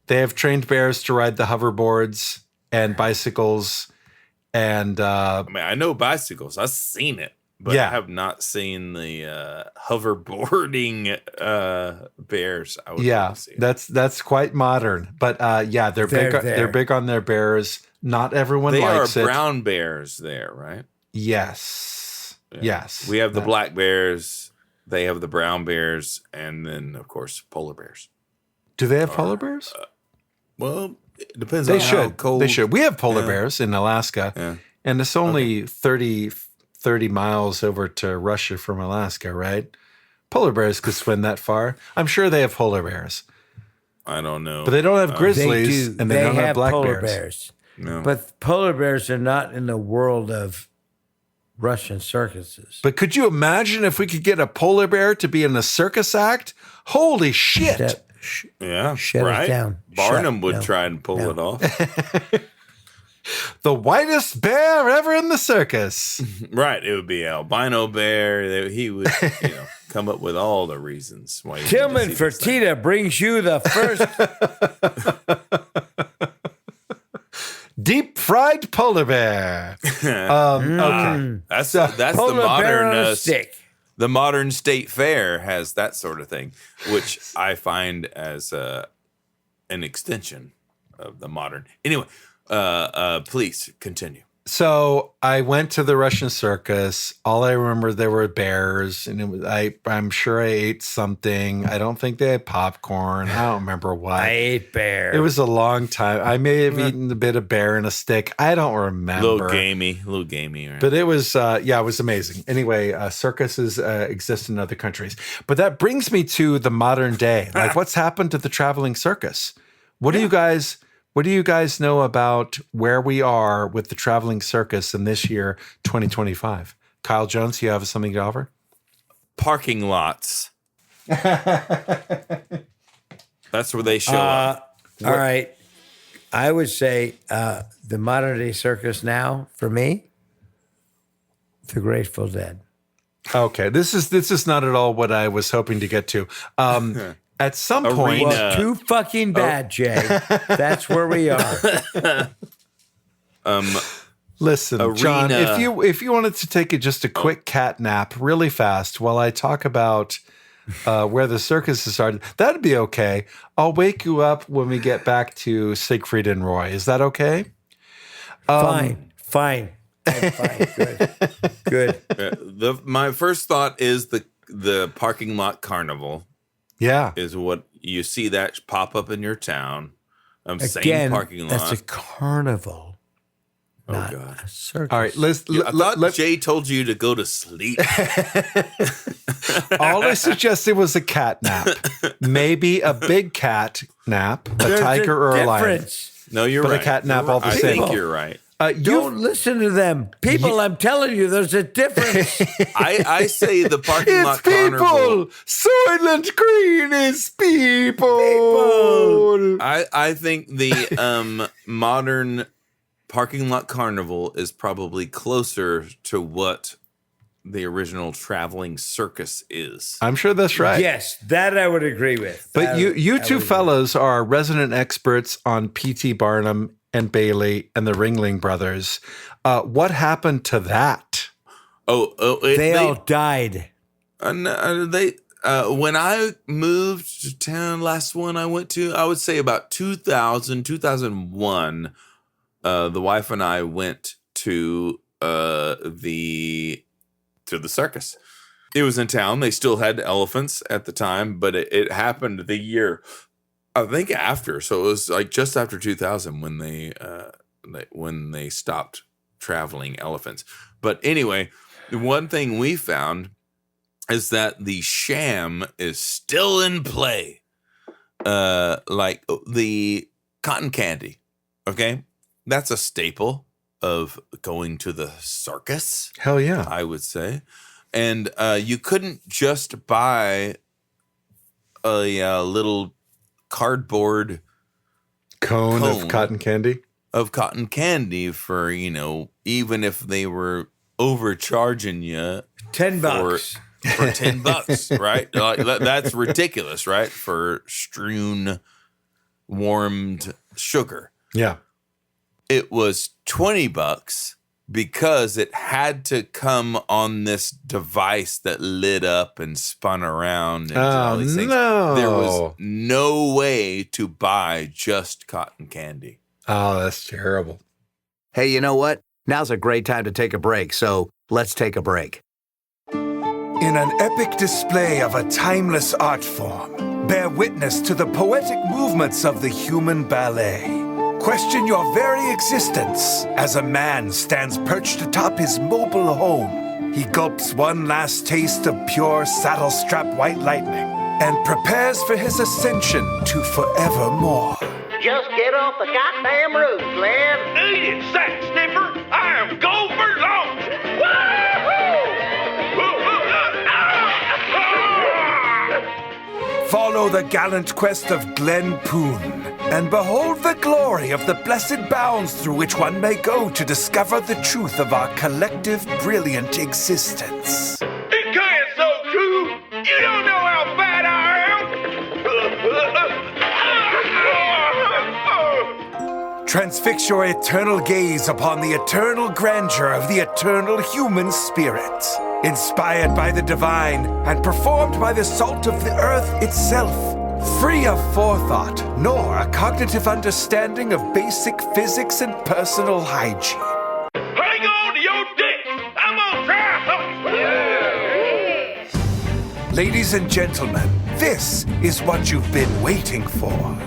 They have trained bears to ride the hoverboards and bicycles. And I know bicycles. I've seen it, but Yeah. I have not seen the hoverboarding bears. I would love Yeah, to see it. that's quite modern. But yeah, they're big. They're They're there. big on their bears. Not everyone They are likes it. brown bears there, right? Yes. Yeah. Yes. We have the black bears. They have the brown bears, and then of course polar bears. Do they have polar bears? Well, it depends They on how should. cold. They should. We have polar Yeah. bears in Alaska, Yeah. and it's only 30 miles over to Russia from Alaska, right? Polar bears could swim that far. I'm sure they have polar bears, I don't know. but they don't have They grizzlies, do. and they don't have black polar bears. bears. No. But polar bears are not in the world of Russian circuses. But could you imagine if we could get a polar bear to be in a circus act? Holy shit! Yeah, Shut it right. down. Barnum Shut- would no, try and pull no. it off. The whitest bear ever in the circus. Right, it would be albino bear. He would, come up with all the reasons why. You need to Tillman see this thing. Fertitta brings you the first. Deep fried polar bear. Okay. That's the Polar bear modern on a stick. the modern state fair has that sort of thing, which I find as an extension of the modern. Anyway, please continue. So I went to the Russian circus. All I remember, there were bears, and it was, I'm sure I ate something. I don't think they had popcorn. I don't remember what. I ate bear. It was a long time. I may have eaten a bit of bear and a stick. I don't remember. Little gamey. Right? But it was, it was amazing. Anyway, circuses exist in other countries. But that brings me to the modern day. Like, what's happened to the traveling circus? What do you guys know about where we are with the traveling circus in this year, 2025? Kyle Jones, you have something to offer? Parking lots. That's where they show up. All right. I would say the modern day circus now, for me, the Grateful Dead. Okay, this is not at all what I was hoping to get to. At some point, Arena. Well, too fucking bad, Jay. That's where we are. listen, John, Arena. if you wanted to take just a quick cat nap really fast while I talk about where the circus is started, that'd be okay. I'll wake you up when we get back to Siegfried and Roy. Is that okay? Fine. I'm fine. Good. My first thought is the parking lot carnival Yeah. is what you see that pop up in your town. Same Again, parking lot. that's a carnival, not God. a circus. All right, I thought Jay told you to go to sleep. all I suggested was a cat nap. Maybe a big cat nap, a There's tiger or a lion. difference. No, you're But a right. cat nap You're all the right. same. I think you're right. Don't listen to them. People, I'm telling you, there's a difference. I say the parking lot It's people. carnival. Soylent Green is people. I think the modern parking lot carnival is probably closer to what the original traveling circus is. I'm sure that's right. Yes, that I would agree with. But That you I two would agree. fellows are resident experts on P.T. Barnum and Bailey and the Ringling Brothers. What happened to that? They all died. when I moved to town, last one I went to, I would say about 2001, the wife and I went to the circus. It was in town. They still had elephants at the time, but it happened the year, I think, after. So it was like just after 2000 when they stopped traveling elephants. But anyway, the one thing we found is that the sham is still in play. Like the cotton candy. Okay. That's a staple of going to the circus, Hell yeah. I would say. And you couldn't just buy a little cardboard Cone of Cone. cotton candy. for, even if they were overcharging you $10. for $10, right? Like, that's ridiculous, right? For strewn, warmed sugar. Yeah. It was $20 because it had to come on this device that lit up and spun around and did all these things. No. There was no way to buy just cotton candy. Oh, that's terrible. Hey, you know what? Now's a great time to take a break, so let's take a break. In an epic display of a timeless art form, bear witness to the poetic movements of the human ballet. Question your very existence as a man stands perched atop his mobile home. He gulps one last taste of pure saddle-strap white lightning and prepares for his ascension to forevermore. Just get off the goddamn roof, Glenn. Eat it, sack sniffer! I am go for launch! Follow the gallant quest of Glen Poon and behold the glory of the blessed bounds through which one may go to discover the truth of our collective brilliant existence. It can't so true! You don't know how bad I am! Transfix your eternal gaze upon the eternal grandeur of the eternal human spirit, inspired by the divine and performed by the salt of the earth itself, free of forethought nor a cognitive understanding of basic physics and personal hygiene. Hang on to your dick! I'm gonna try something! Ladies and gentlemen, this is what you've been waiting for.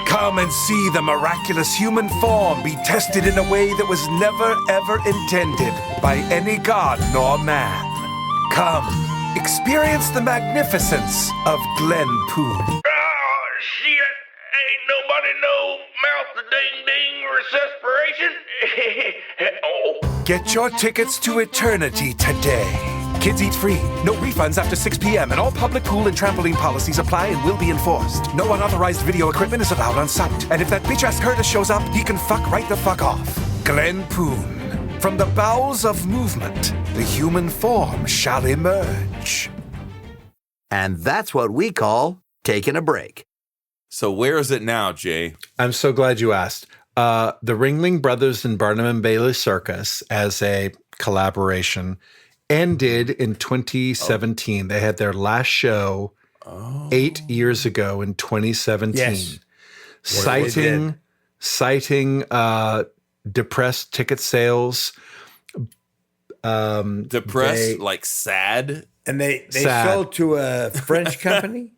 Come and see the miraculous human form be tested in a way that was never ever intended by any god nor man. Come, experience the magnificence of Glen Poon. Oh, shit! Ain't nobody no mouth to ding-ding resuscitation? Oh. Get your tickets to eternity today. Kids eat free, no refunds after 6 p.m., and all public pool and trampoline policies apply and will be enforced. No unauthorized video equipment is allowed on site. And if that bitch-ass Curtis shows up, he can fuck right the fuck off. Glen Poon. From the bowels of movement, the human form shall emerge. And that's what we call taking a break. So where is it now, Jay? I'm so glad you asked. The Ringling Brothers and Barnum and Bailey Circus, as a collaboration, ended in 2017. They had their last show 8 years ago in 2017. Yes. Citing depressed ticket sales. Depressed, like sad? And they Sad. sold to a French company?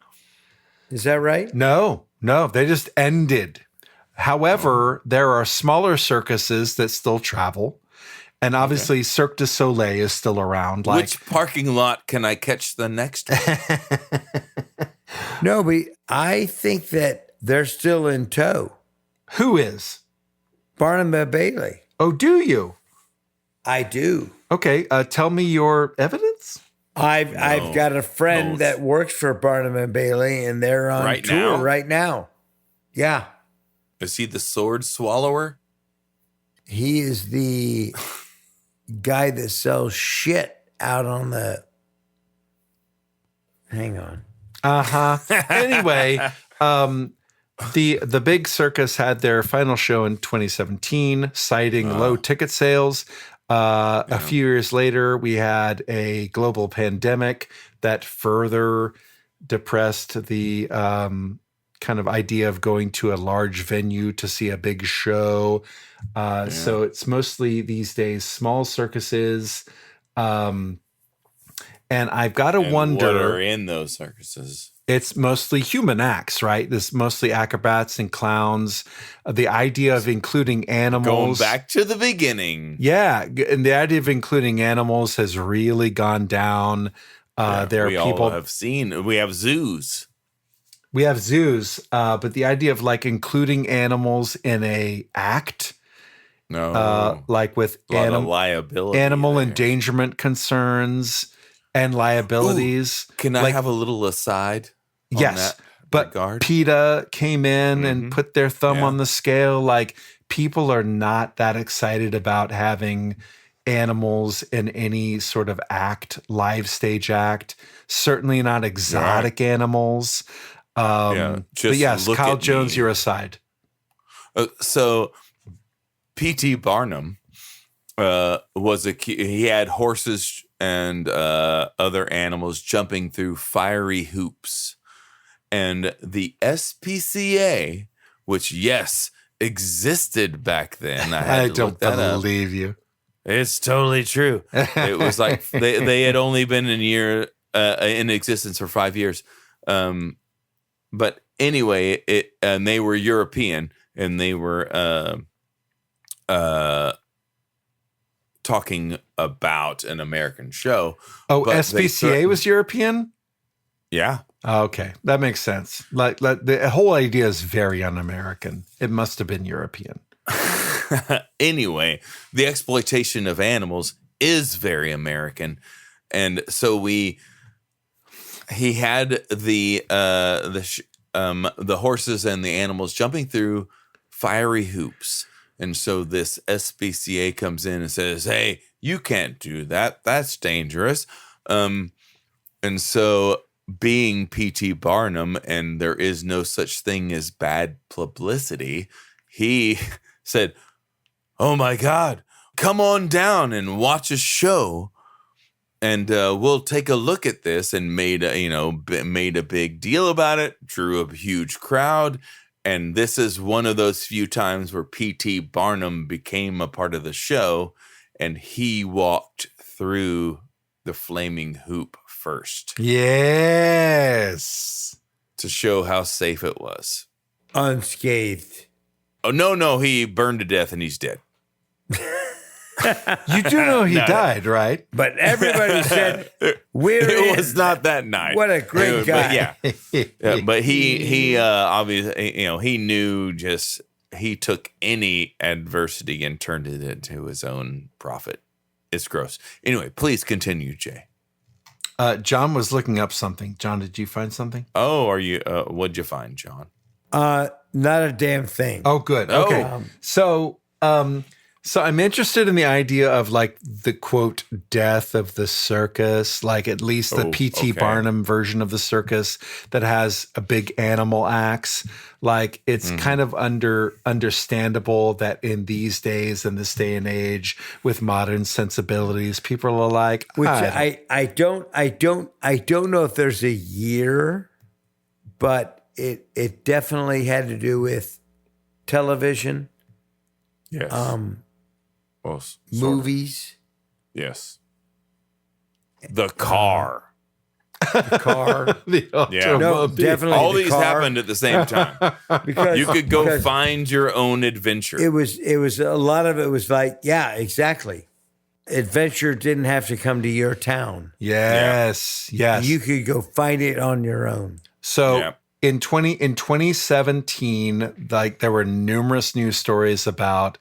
Is that right? No, they just ended. However, there are smaller circuses that still travel. And obviously, Cirque du Soleil is still around. Like, Which parking lot can I catch the next one? No, but I think that they're still in tow. who is? Barnum and Bailey. Oh, do you? I do. Okay, tell me your evidence. I've got a friend Both. that works for Barnum and Bailey, and they're on Right tour now? right now. Yeah, Is he the sword swallower? he is the guy that sells shit out on the. Hang on. Anyway, the big circus had their final show in 2017, citing low ticket sales. A few years later, we had a global pandemic that further depressed the kind of idea of going to a large venue to see a big show. So it's mostly these days small circuses. And I've got to wonder. What are in those circuses? It's mostly human acts, right? This mostly acrobats and clowns. The idea of including animals. Going back to the beginning. Yeah. And the idea of including animals has really gone down. There are we people. all have seen. We have zoos. We have zoos, but the idea of like including animals in a act, No. like with a lot of liability. animal there. endangerment concerns and liabilities. Can I like, have a little aside? On yes, that but regard? PETA came in and put their thumb Yeah. on the scale. Like people are not that excited about having animals in any sort of act, live stage act. Certainly not exotic animals. Yeah, But just yes, look Kyle at Jones, me. you're aside. So P.T. Barnum he had horses and other animals jumping through fiery hoops. And the SPCA, which, yes, existed back then. I don't believe you. It's totally true. It was like they had only been in existence for 5 years. But anyway, and they were European, and they were talking about an American show. Oh, SPCA was European? Yeah. Oh, okay, that makes sense. Like the whole idea is very un-American. It must have been European. Anyway, the exploitation of animals is very American, and so he had the horses and the animals jumping through fiery hoops, and so this SPCA comes in and says, "Hey, you can't do that. That's dangerous." And so, being P.T. Barnum, and there is no such thing as bad publicity, he said, "Oh my God, come on down and watch a show, and we'll take a look at this." And made a big deal about it, drew a huge crowd, and this is one of those few times where P.T. Barnum became a part of the show, and he walked through the flaming hoop first. Yes. To show how safe it was. Unscathed. Oh, no, he burned to death and he's dead. You do know he died, right? But everybody said, it was not that night. What a great guy. But yeah. But he obviously, he knew he took any adversity and turned it into his own profit. It's gross. Anyway, please continue, Jay. John was looking up something. John, did you find something? Oh, what'd you find, John? Not a damn thing. Oh, good. Okay. So I'm interested in the idea of like the quote death of the circus, like at least the P.T. Barnum version of the circus that has a big animal axe. Like it's kind of understandable that in these days, in this day and age, with modern sensibilities, people are like, which I don't know if there's a year, but it definitely had to do with television. Yes. Movies. Yes. The car. The car. The Yeah. No, definitely. All the these car. happened at the same time. Because You could go find your own adventure. It was a lot of it was like, yeah, exactly. Adventure didn't have to come to your town. yes. You could go find it on your own. So in 2017, like there were numerous news stories about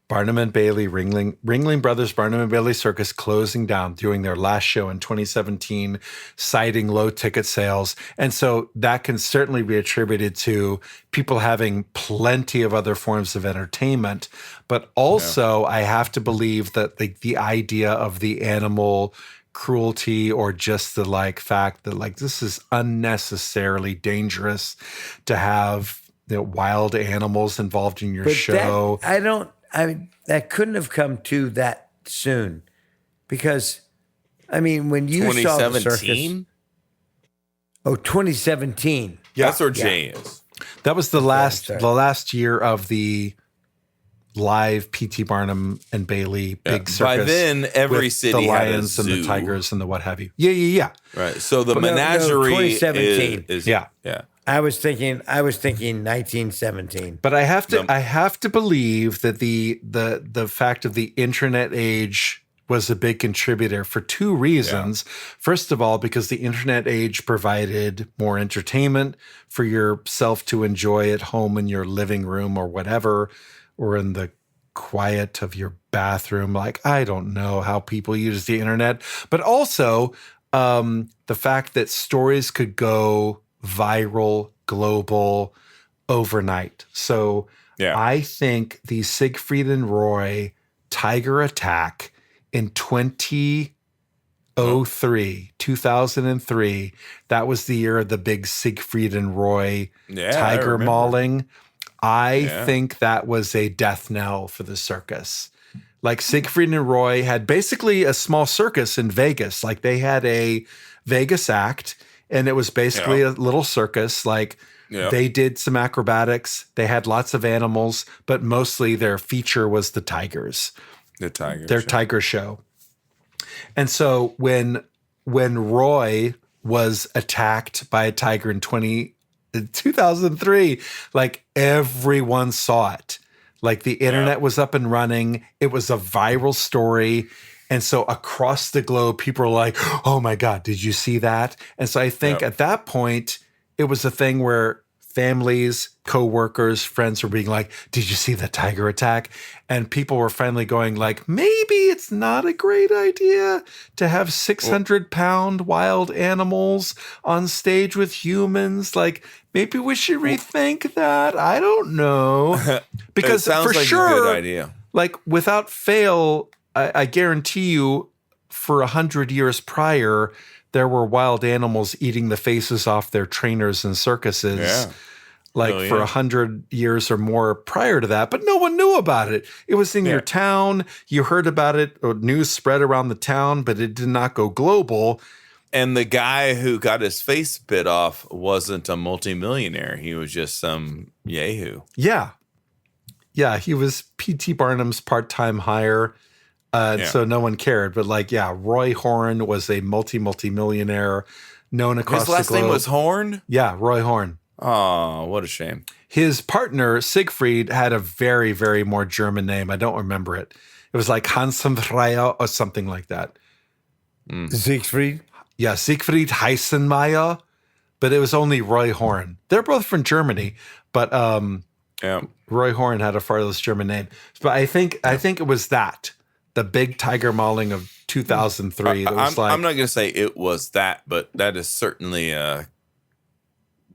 Barnum and Bailey, Ringling Brothers, Barnum and Bailey Circus closing down, doing their last show in 2017, citing low ticket sales. And so that can certainly be attributed to people having plenty of other forms of entertainment. But also, I have to believe that the idea of the animal cruelty or just the like fact that like this is unnecessarily dangerous to have wild animals involved in your show. That couldn't have come to that soon, because when you saw the circus, 2017. That's where Jay is. That was the last year of the live P.T. Barnum and Bailey big circus. By then, every with city the lions had a and zoo. the tigers and the what have you. Yeah. Right. So the menagerie 2017. is Yeah. I was thinking 1917. But I have to believe that the fact of the internet age was a big contributor for two reasons. Yeah. First of all, because the internet age provided more entertainment for yourself to enjoy at home in your living room or whatever, or in the quiet of your bathroom. Like, I don't know how people use the internet, but also the fact that stories could go viral, global, overnight. So I think the Siegfried and Roy tiger attack in 2003, that was the year of the big Siegfried and Roy tiger mauling. I think that was a death knell for the circus. Like Siegfried and Roy had basically a small circus in Vegas. Like they had a Vegas act, and it was basically a little circus. Like they did some acrobatics. They had lots of animals, but mostly their feature was the tigers. Their tiger show. And so when Roy was attacked by a tiger in 2003, like everyone saw it. Like the internet was up and running. It was a viral story. And so across the globe, people were like, oh my God, did you see that? And so I think at that point, it was a thing where families, coworkers, friends were being like, did you see the tiger attack? And people were finally going like, maybe it's not a great idea to have 600-pound wild animals on stage with humans. Like, maybe we should rethink that. I don't know. Because it sounds for like sure, a good idea. Like without fail, I guarantee you for 100 years prior, there were wild animals eating the faces off their trainers in circuses. For 100 years or more prior to that, but no one knew about it. It was in your town. You heard about it, or news spread around the town, but it did not go global. And the guy who got his face bit off wasn't a multimillionaire. He was just some yahoo. Yeah. Yeah, he was P.T. Barnum's part-time hire. So no one cared. But Roy Horn was a multi-millionaire known across the globe. His last name was Horn? Yeah, Roy Horn. Oh, what a shame. His partner, Siegfried, had a very, very more German name. I don't remember it. It was like Hansenfreier or something like that. Siegfried? Yeah, Siegfried Heisenmeyer, but it was only Roy Horn. They're both from Germany, but Roy Horn had a far less German name. But I think it was that, the big tiger mauling of 2003. I'm not going to say it was that, but that is certainly a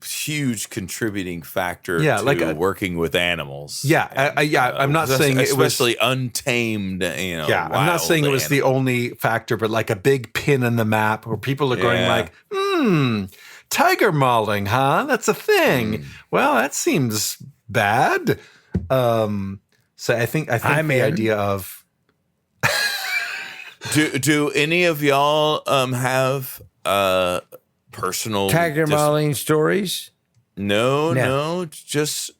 huge contributing factor to working with animals. I'm not saying it was especially untamed. I'm not saying it was the only factor, but like a big pin in the map where people are going like, tiger mauling, huh? That's a thing. Well, that seems bad. So I think the idea of do any of y'all have personal tiger mauling stories? No, just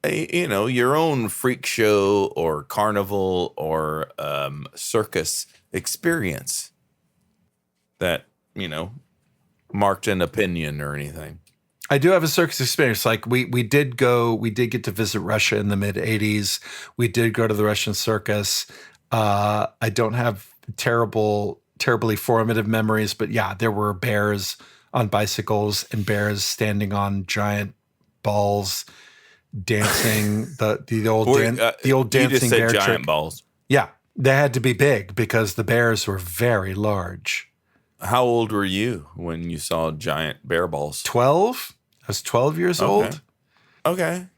your own freak show or carnival or circus experience that marked an opinion or anything. I do have a circus experience. Like we did get to visit Russia in the mid 80s. We did go to the Russian circus. I don't have terribly formative memories, but there were bears on bicycles and bears standing on giant balls, dancing the old dancing you just said bear giant trick. Balls. Yeah, they had to be big because the bears were very large. How old were you when you saw giant bear balls? 12. I was 12 years old. Okay.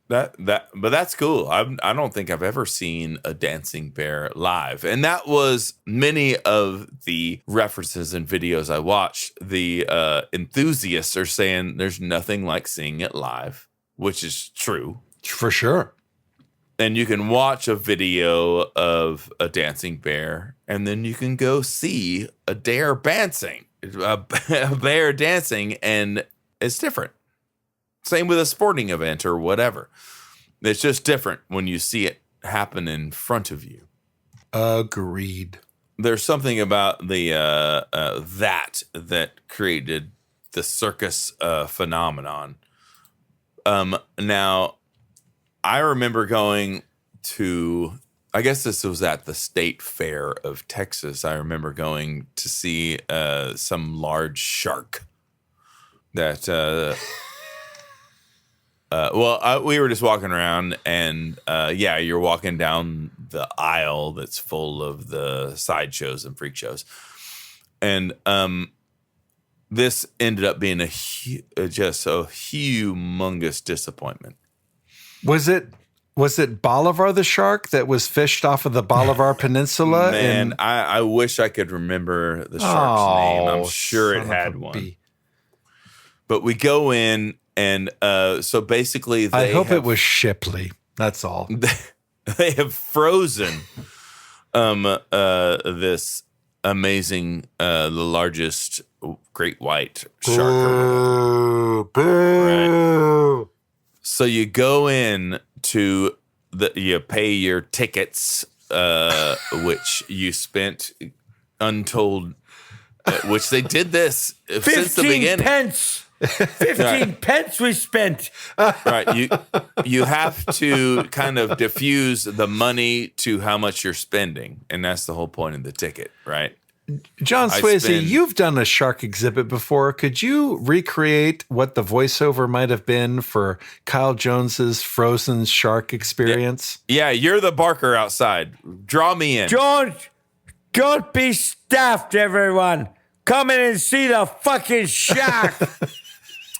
But that's cool. I don't think I've ever seen a dancing bear live. And that was many of the references and videos I watched. The enthusiasts are saying there's nothing like seeing it live, which is true. For sure. And you can watch a video of a dancing bear, and then you can go see a bear dancing, and it's different. Same with a sporting event or whatever. It's just different when you see it happen in front of you. Agreed. There's something about the that created the circus phenomenon. Now, I remember going to, I guess this was at the State Fair of Texas. I remember going to see some large shark that, we were just walking around and, you're walking down the aisle that's full of the sideshows and freak shows. And this ended up being just a humongous disappointment. Was it Bolivar the shark that was fished off of the Bolivar Peninsula? Man, I wish I could remember the shark's name. I'm sure it had one. But we go in And so basically, I hope it was Shipley. That's all. They have frozen this amazing, the largest great white shark. Right. So you go in to you pay your tickets, which you spent untold, which they did this since the beginning. 15 pence we spent. Right. You have to kind of diffuse the money to how much you're spending. And that's the whole point of the ticket, right? John Swayze, you've done a shark exhibit before. Could you recreate what the voiceover might have been for Kyle Jones's frozen shark experience? Yeah, you're the barker outside. Draw me in. Don't be stuffed, everyone. Come in and see the fucking shark.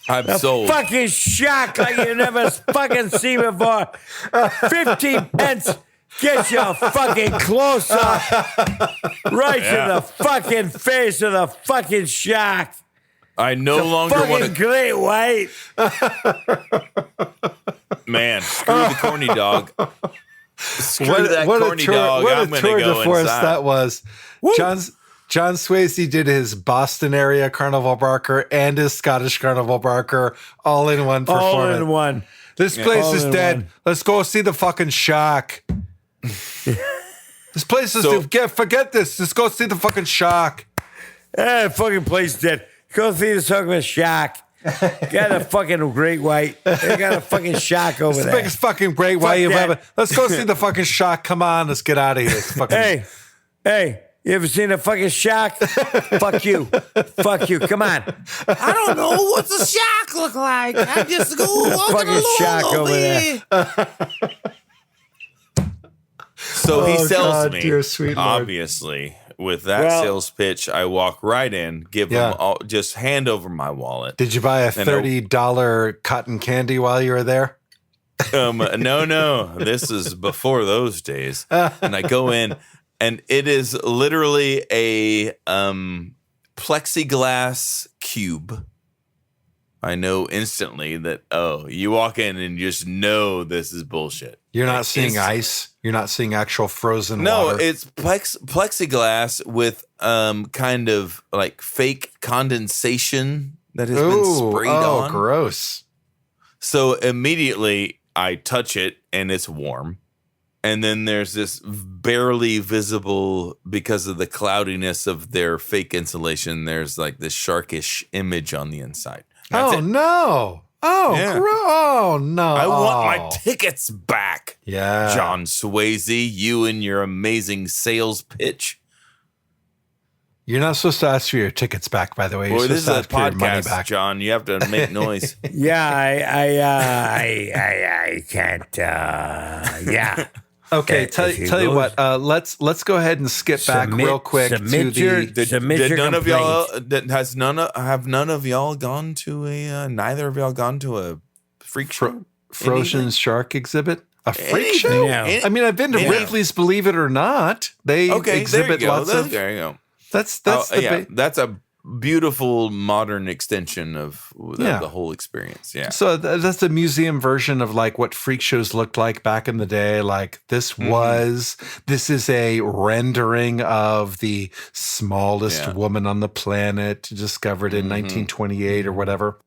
I'm sold. Fucking shark like you never fucking seen before. 15 pence. Get your fucking close up right to the fucking face of the fucking shark. I no longer want to. Great white. Man, screw the corny dog. Screw that corny dog. I'm going to go inside. That was. John Swayze did his Boston area carnival barker and his Scottish carnival barker all in one performance. All in one. This place is dead. One. Let's go see the fucking shark. This place is forget this. Let's go see the fucking shark. Fucking place dead. Go see the fucking shark. Got a fucking great white. They got a fucking shark over there. The biggest fucking great white you've ever. Let's go see the fucking shark. Come on, let's get out of here. Hey, you ever seen a fucking shark? Fuck you. Fuck you. Come on. I don't know. What's a shark look like? I just go walking fucking shark over there. So he sells me. Dear sweet Lord. Obviously, with that sales pitch, I walk right in, give them all, just hand over my wallet. Did you buy a $30 cotton candy while you were there? No. This is before those days. And I go in, and it is literally a plexiglass cube. I know instantly that, you walk in and you just know this is bullshit. You're not seeing ice? You're not seeing actual frozen water? No, it's plexiglass with kind of like fake condensation that has been sprayed on. Oh, gross. So immediately I touch it and it's warm. And then there's this barely visible, because of the cloudiness of their fake insulation, there's like this sharkish image on the inside. That's it. No. Oh, Yeah. Oh, no. I want my tickets back. Yeah. John Swayze, you and your amazing sales pitch. You're not supposed to ask for your tickets back, by the way. You're Boy, this is a supposed to ask for your money podcast, back. John. You have to make noise. Yeah, I can't. Yeah. Okay, tell you what. Let's go ahead and skip back real quick to Did none of y'all have none of y'all gone to a neither of y'all gone to a freak show? Frozen Anything? shark exhibit. A freak Anything. show? No. I mean, I've been to Ripley's Believe It or Not. They exhibit lots of. There you go. That's That's a beautiful modern extension of the whole experience. Yeah. So that's the museum version of like what freak shows looked like back in the day. Like this is a rendering of the smallest woman on the planet discovered in 1928 or whatever.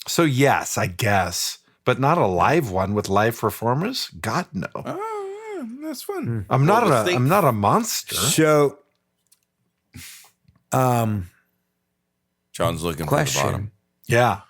So yes, I guess, but not a live one with live performers. God no. Oh, yeah, that's fun. I'm not a monster. So, John's looking Question. for the bottom. Yeah.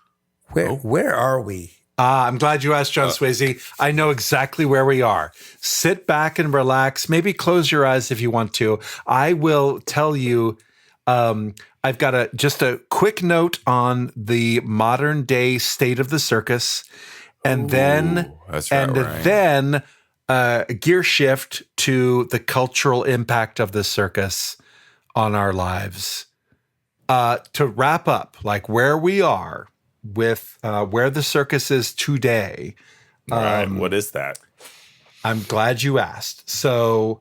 where are we? I'm glad you asked, John Swayze. I know exactly where we are. Sit back and relax. Maybe close your eyes if you want to. I will tell you, I've got just a quick note on the modern day state of the circus. And then gear shift to the cultural impact of the circus on our lives. To wrap up, like where we are with where the circus is today. Right. What is that? I'm glad you asked. So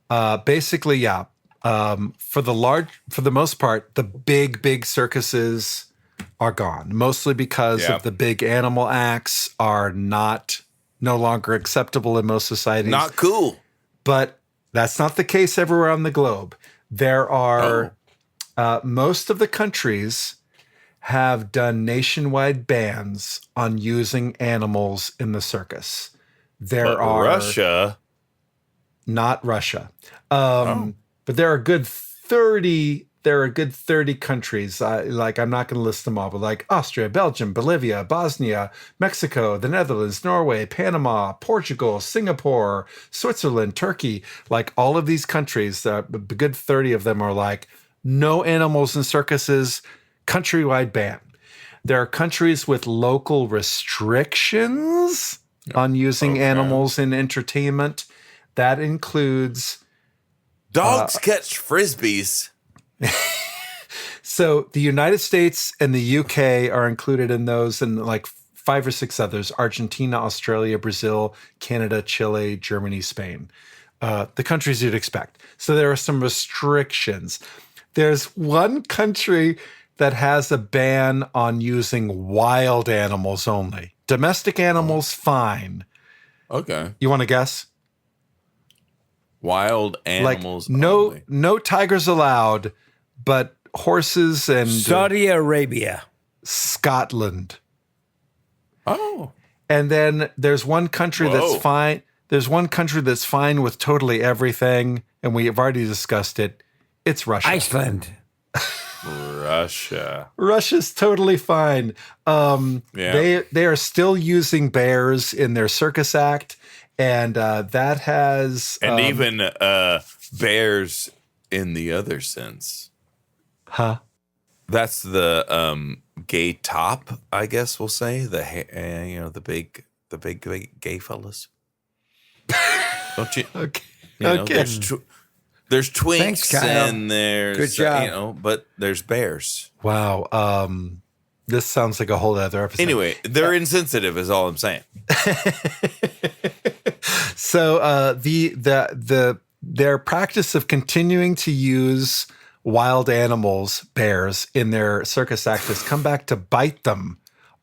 basically, for the most part, the big circuses are gone, mostly because Yeah. of the big animal acts are no longer acceptable in most societies. Not cool. But that's not the case everywhere on the globe. There are most of the countries have done nationwide bans on using animals in the circus. There But are Russia. not Russia, but there are a good 30. There are a good 30 countries. I'm not going to list them all, but like Austria, Belgium, Bolivia, Bosnia, Mexico, the Netherlands, Norway, Panama, Portugal, Singapore, Switzerland, Turkey. Like all of these countries, a good 30 of them are like no animals in circuses, countrywide ban. There are countries with local restrictions on using animals in entertainment. That includes Dogs catch frisbees. So the United States and the UK are included in those, and like 5 or 6 others: Argentina, Australia, Brazil, Canada, Chile, Germany, Spain. The countries you'd expect. So there are some restrictions. There's one country that has a ban on using wild animals only. Domestic animals, fine. Okay. You want to guess? Wild animals. only. No tigers allowed, but horses and Saudi Arabia. Scotland. Oh. And then there's one country Whoa. that's fine. There's one country that's fine with totally everything, and we have already discussed it. It's Russia. Iceland. Russia. Russia's totally fine. Yeah. They are still using bears in their circus act, and that has And even bears in the other sense. huh? That's the gay top, I guess we'll say. The big gay fellas. Don't you? Okay. You know, Okay. there's twinks Thanks, Kyle. and there's Good job. but there's bears. Wow. This sounds like a whole other episode. Anyway, they're insensitive, is all I'm saying. So their practice of continuing to use wild animals, bears, in their circus act has come back to bite them.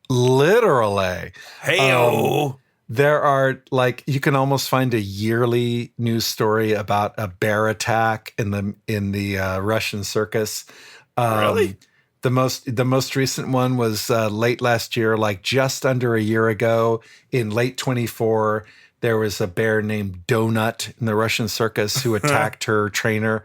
Literally. Hey, There are you can almost find a yearly news story about a bear attack in the Russian circus. Really? The most recent one was late last year, like just under a year ago, in late 24. There was a bear named Donut in the Russian circus who attacked her trainer.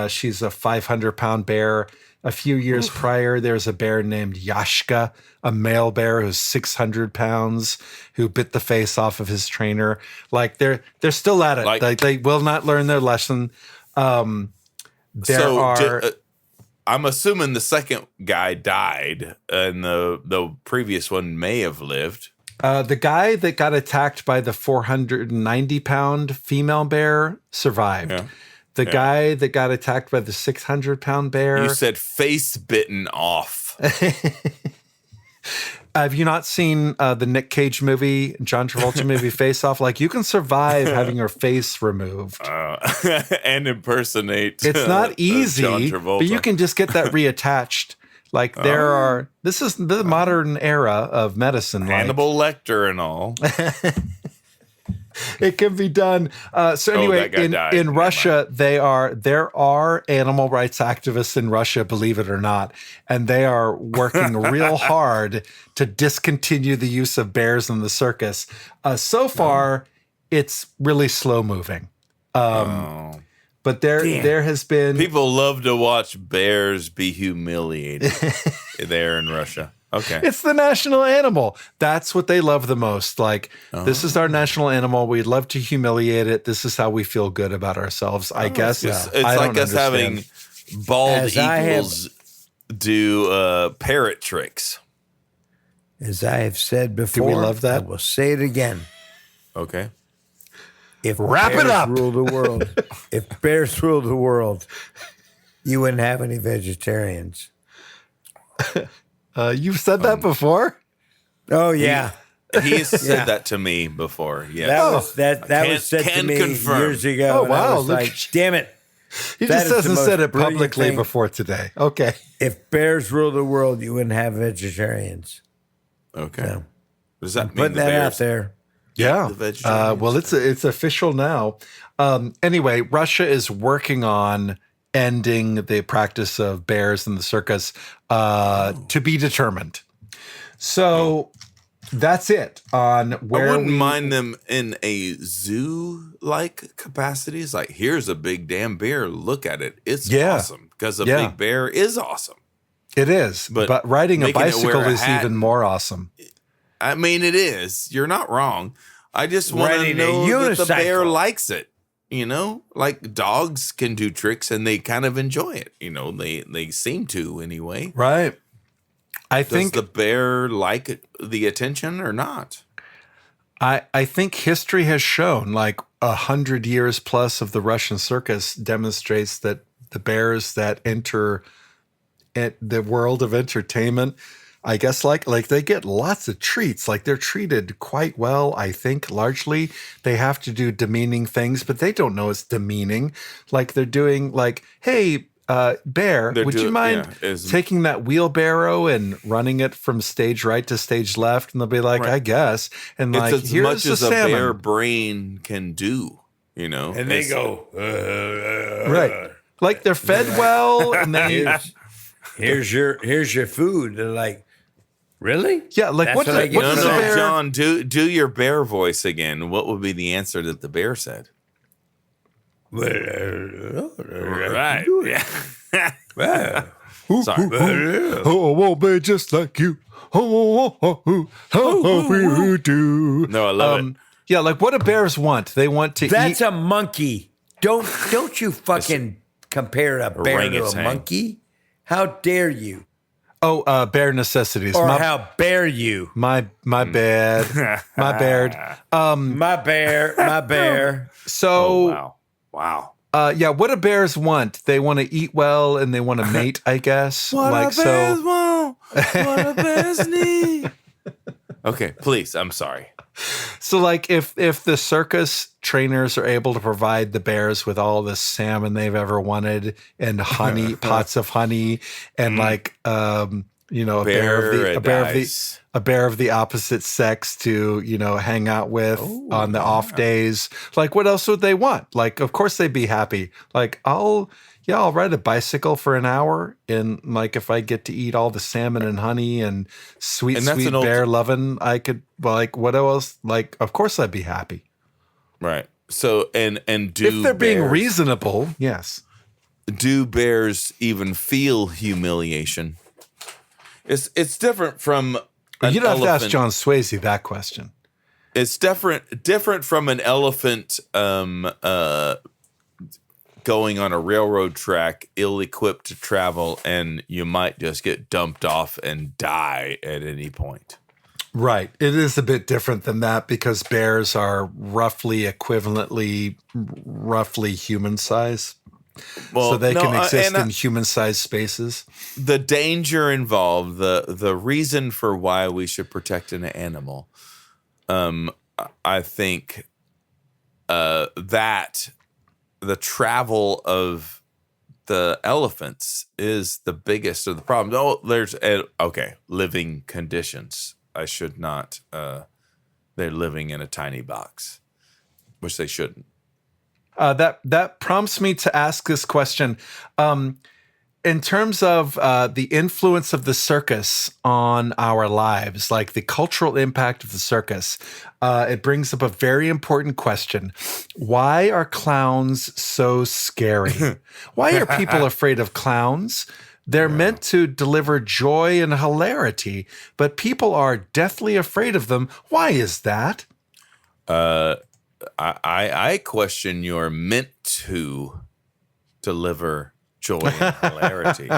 She's a 500-pound bear. A few years prior, there's a bear named Yashka, a male bear who's 600 pounds, who bit the face off of his trainer. Like they're still at it. Like they will not learn their lesson. I'm assuming the second guy died, and the previous one may have lived. The guy that got attacked by the 490-pound female bear survived. Yeah. The guy that got attacked by the 600-pound bear. You said face bitten off. Have you not seen the Nick Cage movie, John Travolta movie, Face Off? Like, you can survive having your face removed. And impersonate. It's not easy, John Travolta. but you can just get that reattached. Like, this is the modern era of medicine. Hannibal Lecter and all. It can be done. So anyway, that guy died. in Never Russia, there are animal rights activists in Russia, believe it or not, and they are working real hard to discontinue the use of bears in the circus. So far, it's really slow moving. But there has been People love to watch bears be humiliated there in Russia. Okay. It's the national animal. That's what they love the most. Like, this is our national animal. We'd love to humiliate it. This is how we feel good about ourselves, I guess. It's I like don't us having bald As I eagles do parrot tricks. As I have said before, love that? I will say it again. Okay. If Wrap it bears up. Rule the world. If bears ruled the world, you wouldn't have any vegetarians. You've said that before? Oh yeah, He's said Yeah. that to me before. Yes. that was said to can me confirm. years ago. Oh, and I wow, was look like, at you. damn it! He That just is the hasn't most said it brilliant publicly thing. before today. Okay. If bears rule the world, you wouldn't have vegetarians. Okay. So, Does that mean putting the that out bears there. Yeah. the vegetarians? Well, it's official now. Anyway, Russia is working on ending the practice of bears in the circus to be determined. So that's it on where I wouldn't we mind them in a zoo-like capacities. Like, here's a big damn bear. Look at it. It's Yeah. awesome because a Yeah. big bear is awesome. It is, but riding a making it wear bicycle a is hat even and- more awesome. I mean, it is. You're not wrong. I just want to Riding a know that the bear unicycle. likes it. You know, like dogs can do tricks and they kind of enjoy it. You know, they seem to anyway. Right. I Does think the bear like the attention or not? I think history has shown, like 100 years plus of the Russian circus demonstrates that the bears that enter the world of entertainment, I guess like they get lots of treats. Like they're treated quite well, I think, largely. They have to do demeaning things, but they don't know it's demeaning. Like they're doing like, hey, bear, would you mind taking that wheelbarrow and running it from stage right to stage left? And they'll be like, Right. I guess. And It's like, as here's much the as a salmon. bear brain can do, you know. And they It's- go, Right. Like they're fed well and they here's your food. They're like, really? yeah, like That's what what I the, get what No, does from a no, that. bear John, do your bear voice again. What would be the answer that the bear said? Right. Yeah. Sorry. Oh, I won't be just like you. How we do. No, I love it. Yeah, like what do bears want? They want to That's eat. a monkey. Don't you fucking compare a bear to a Orangutan. monkey? How dare you? Bear necessities. Or my, how bear you? my bad. My beard. My bear. So Wow. yeah, what do bears want? They want to eat well and they want to mate, I guess. Want? What a bears need. Okay, please. I'm sorry. So like if the circus trainers are able to provide the bears with all the salmon they've ever wanted and honey, pots of honey and like you know, a bear of the opposite sex to, you know, hang out with on the off days. Like what else would they want? Like of course they'd be happy. Like I'll ride a bicycle for an hour and like if I get to eat all the salmon and honey and sweet bear loving, I could like what else? Like of course I'd be happy. Right. So and do If they're being bears- reasonable, yes. do bears even feel humiliation? It's different from an You'd have to ask elephant. John Swayze that question. It's different from an elephant going on a railroad track, ill-equipped to travel, and you might just get dumped off and die at any point. Right. It is a bit different than that because bears are roughly human size. Well, So they no, can exist and in human sized spaces. the danger involved, the reason for why we should protect an animal, I think that the travel of the elephants is the biggest of the problems. Oh, there's living conditions. I should not. They're living in a tiny box, which they shouldn't. That prompts me to ask this question. In terms of the influence of the circus on our lives, like the cultural impact of the circus, it brings up a very important question. Why are clowns so scary? Why are people afraid of clowns? They're meant to deliver joy and hilarity, but people are deathly afraid of them. Why is that? I question your meant to deliver joy and hilarity.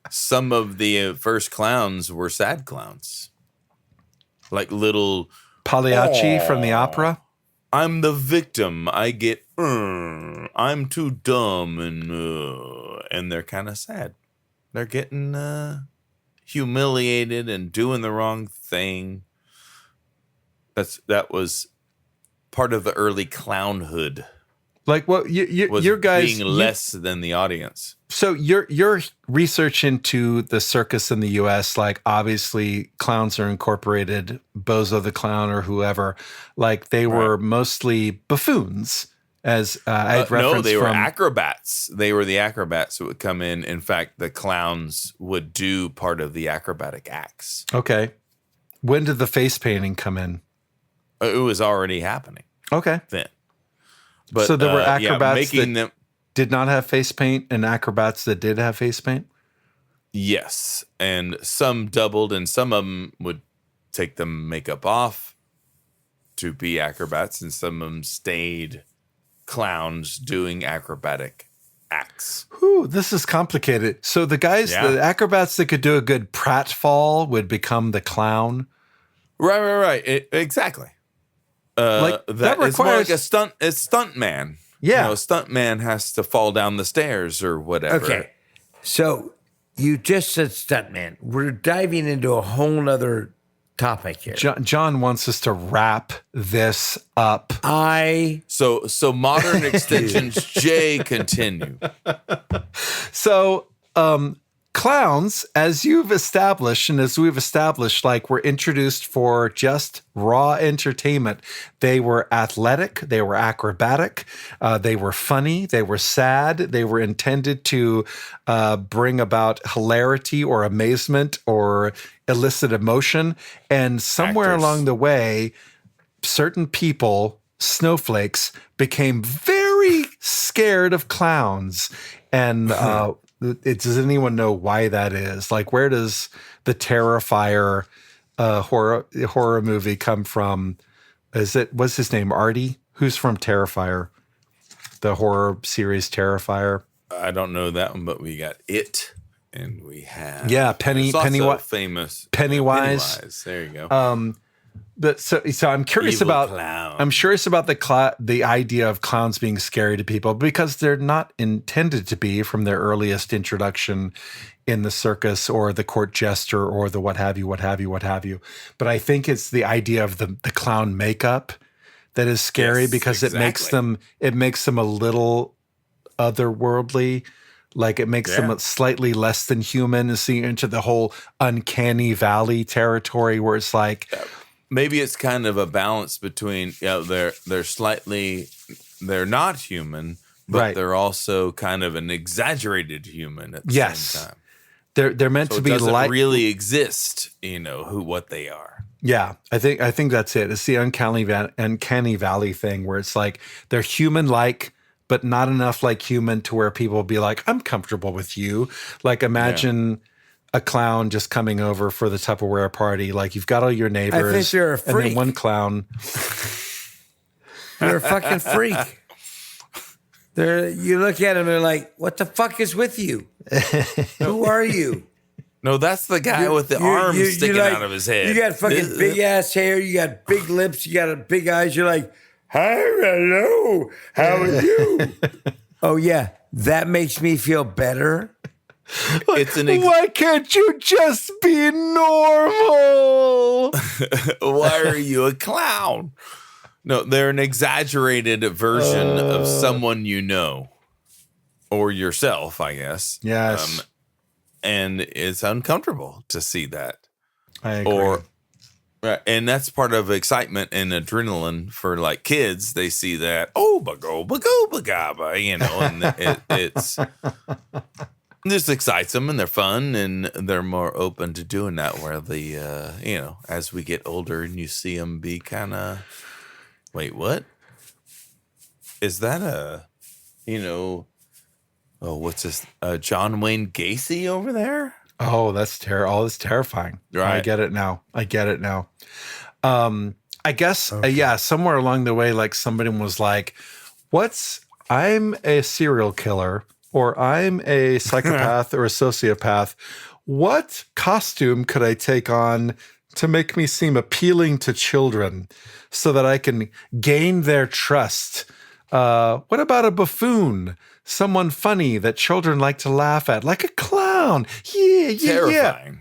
Some of the first clowns were sad clowns, like little. Pagliacci from the opera? I'm the victim. I get. I'm too dumb, and they're kind of sad. They're getting humiliated and doing the wrong thing. That was part of the early clownhood. Like, well, was your guys being less than the audience. So your research into the circus in the U.S., like obviously clowns are incorporated, Bozo the Clown or whoever, like they were mostly buffoons. As I had referenced, no, they were acrobats. They were the acrobats that would come in. In fact, the clowns would do part of the acrobatic acts. Okay, when did the face painting come in? It was already happening. Okay, then. But so there were acrobats making that did not have face paint and acrobats that did have face paint? Yes. And some doubled and some of them would take the makeup off to be acrobats and some of them stayed clowns doing acrobatic acts. Whew, this is complicated. So the guys, the acrobats that could do a good pratfall would become the clown? Right. Exactly. Like that requires it's more like a stunt man. Yeah. A stunt man has to fall down the stairs or whatever. Okay. So you just said stuntman. We're diving into a whole nother topic here. John wants us to wrap this up. So modern extensions, J, continue. So, clowns, as you've established and as we've established, like were introduced for just raw entertainment. They were athletic, they were acrobatic, they were funny, they were sad, they were intended to bring about hilarity or amazement or elicit emotion. And somewhere along the way, certain people, snowflakes, became very scared of clowns. And does anyone know why that is? Like, where does the Terrifier horror movie come from? What's his name? Artie? Who's from Terrifier? The horror series Terrifier. I don't know that one, but we got It, and we have Pennywise. Famous Pennywise. There you go. But so I'm curious Evil about clown. I'm curious about the idea of clowns being scary to people because they're not intended to be from their earliest introduction in the circus or the court jester or the what have you. But I think it's the idea of the clown makeup that is scary because it makes them a little otherworldly. Like it makes them slightly less than human and see into the whole uncanny valley territory where it's like maybe it's kind of a balance between they're not human, but they're also kind of an exaggerated human at the same time. They're meant to be doesn't really exist, what they are. Yeah, I think that's it. It's the uncanny valley thing where it's like they're human-like, but not enough like human to where people will be like, I'm comfortable with you. Like imagine a clown just coming over for the Tupperware party. Like you've got all your neighbors. I think you're a freak. And then one clown. You're a fucking freak. You look at him and they're like, what the fuck is with you? Who are you? No, that's the guy with the arms sticking out of his head. You got fucking big ass hair. You got big lips. You got big eyes. You're like, hi, hello, how are you? Oh, yeah, that makes me feel better. Why can't you just be normal? Why are you a clown? No, they're an exaggerated version of someone you know. Or yourself, I guess. Yes. And it's uncomfortable to see that. I agree. And that's part of excitement and adrenaline for like kids. They see that, bagaba, and it's this excites them and they're fun and they're more open to doing that. Where as we get older and you see them be kind of, wait, what? Is that what's this? John Wayne Gacy over there? Oh, that's that's terrifying. Right. I get it now. I guess, somewhere along the way, like somebody was like, I'm a serial killer or I'm a psychopath or a sociopath. What costume could I take on to make me seem appealing to children so that I can gain their trust? What about a buffoon? Someone funny that children like to laugh at, like a clown. Yeah. Terrifying.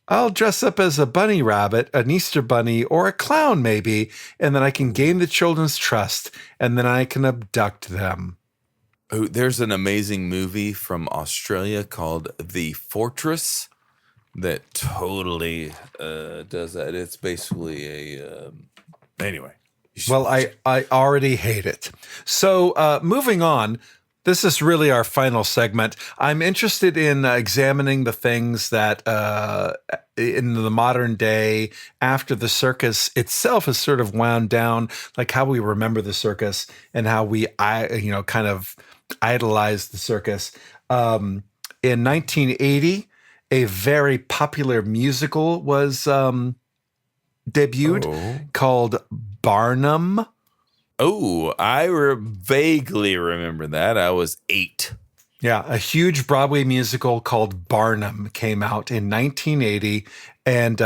I'll dress up as a bunny rabbit, an Easter bunny, or a clown maybe, and then I can gain the children's trust, and then I can abduct them. Oh, there's an amazing movie from Australia called The Fortress that totally does that. It's basically a anyway. Well, I already hate it. So moving on, this is really our final segment. I'm interested in examining the things that in the modern day, after the circus itself has sort of wound down, like how we remember the circus and how we, kind of idolize the circus. In 1980, a very popular musical was debuted called Barnum. Oh, I vaguely remember that. I was 8. Yeah, a huge Broadway musical called Barnum came out in 1980, and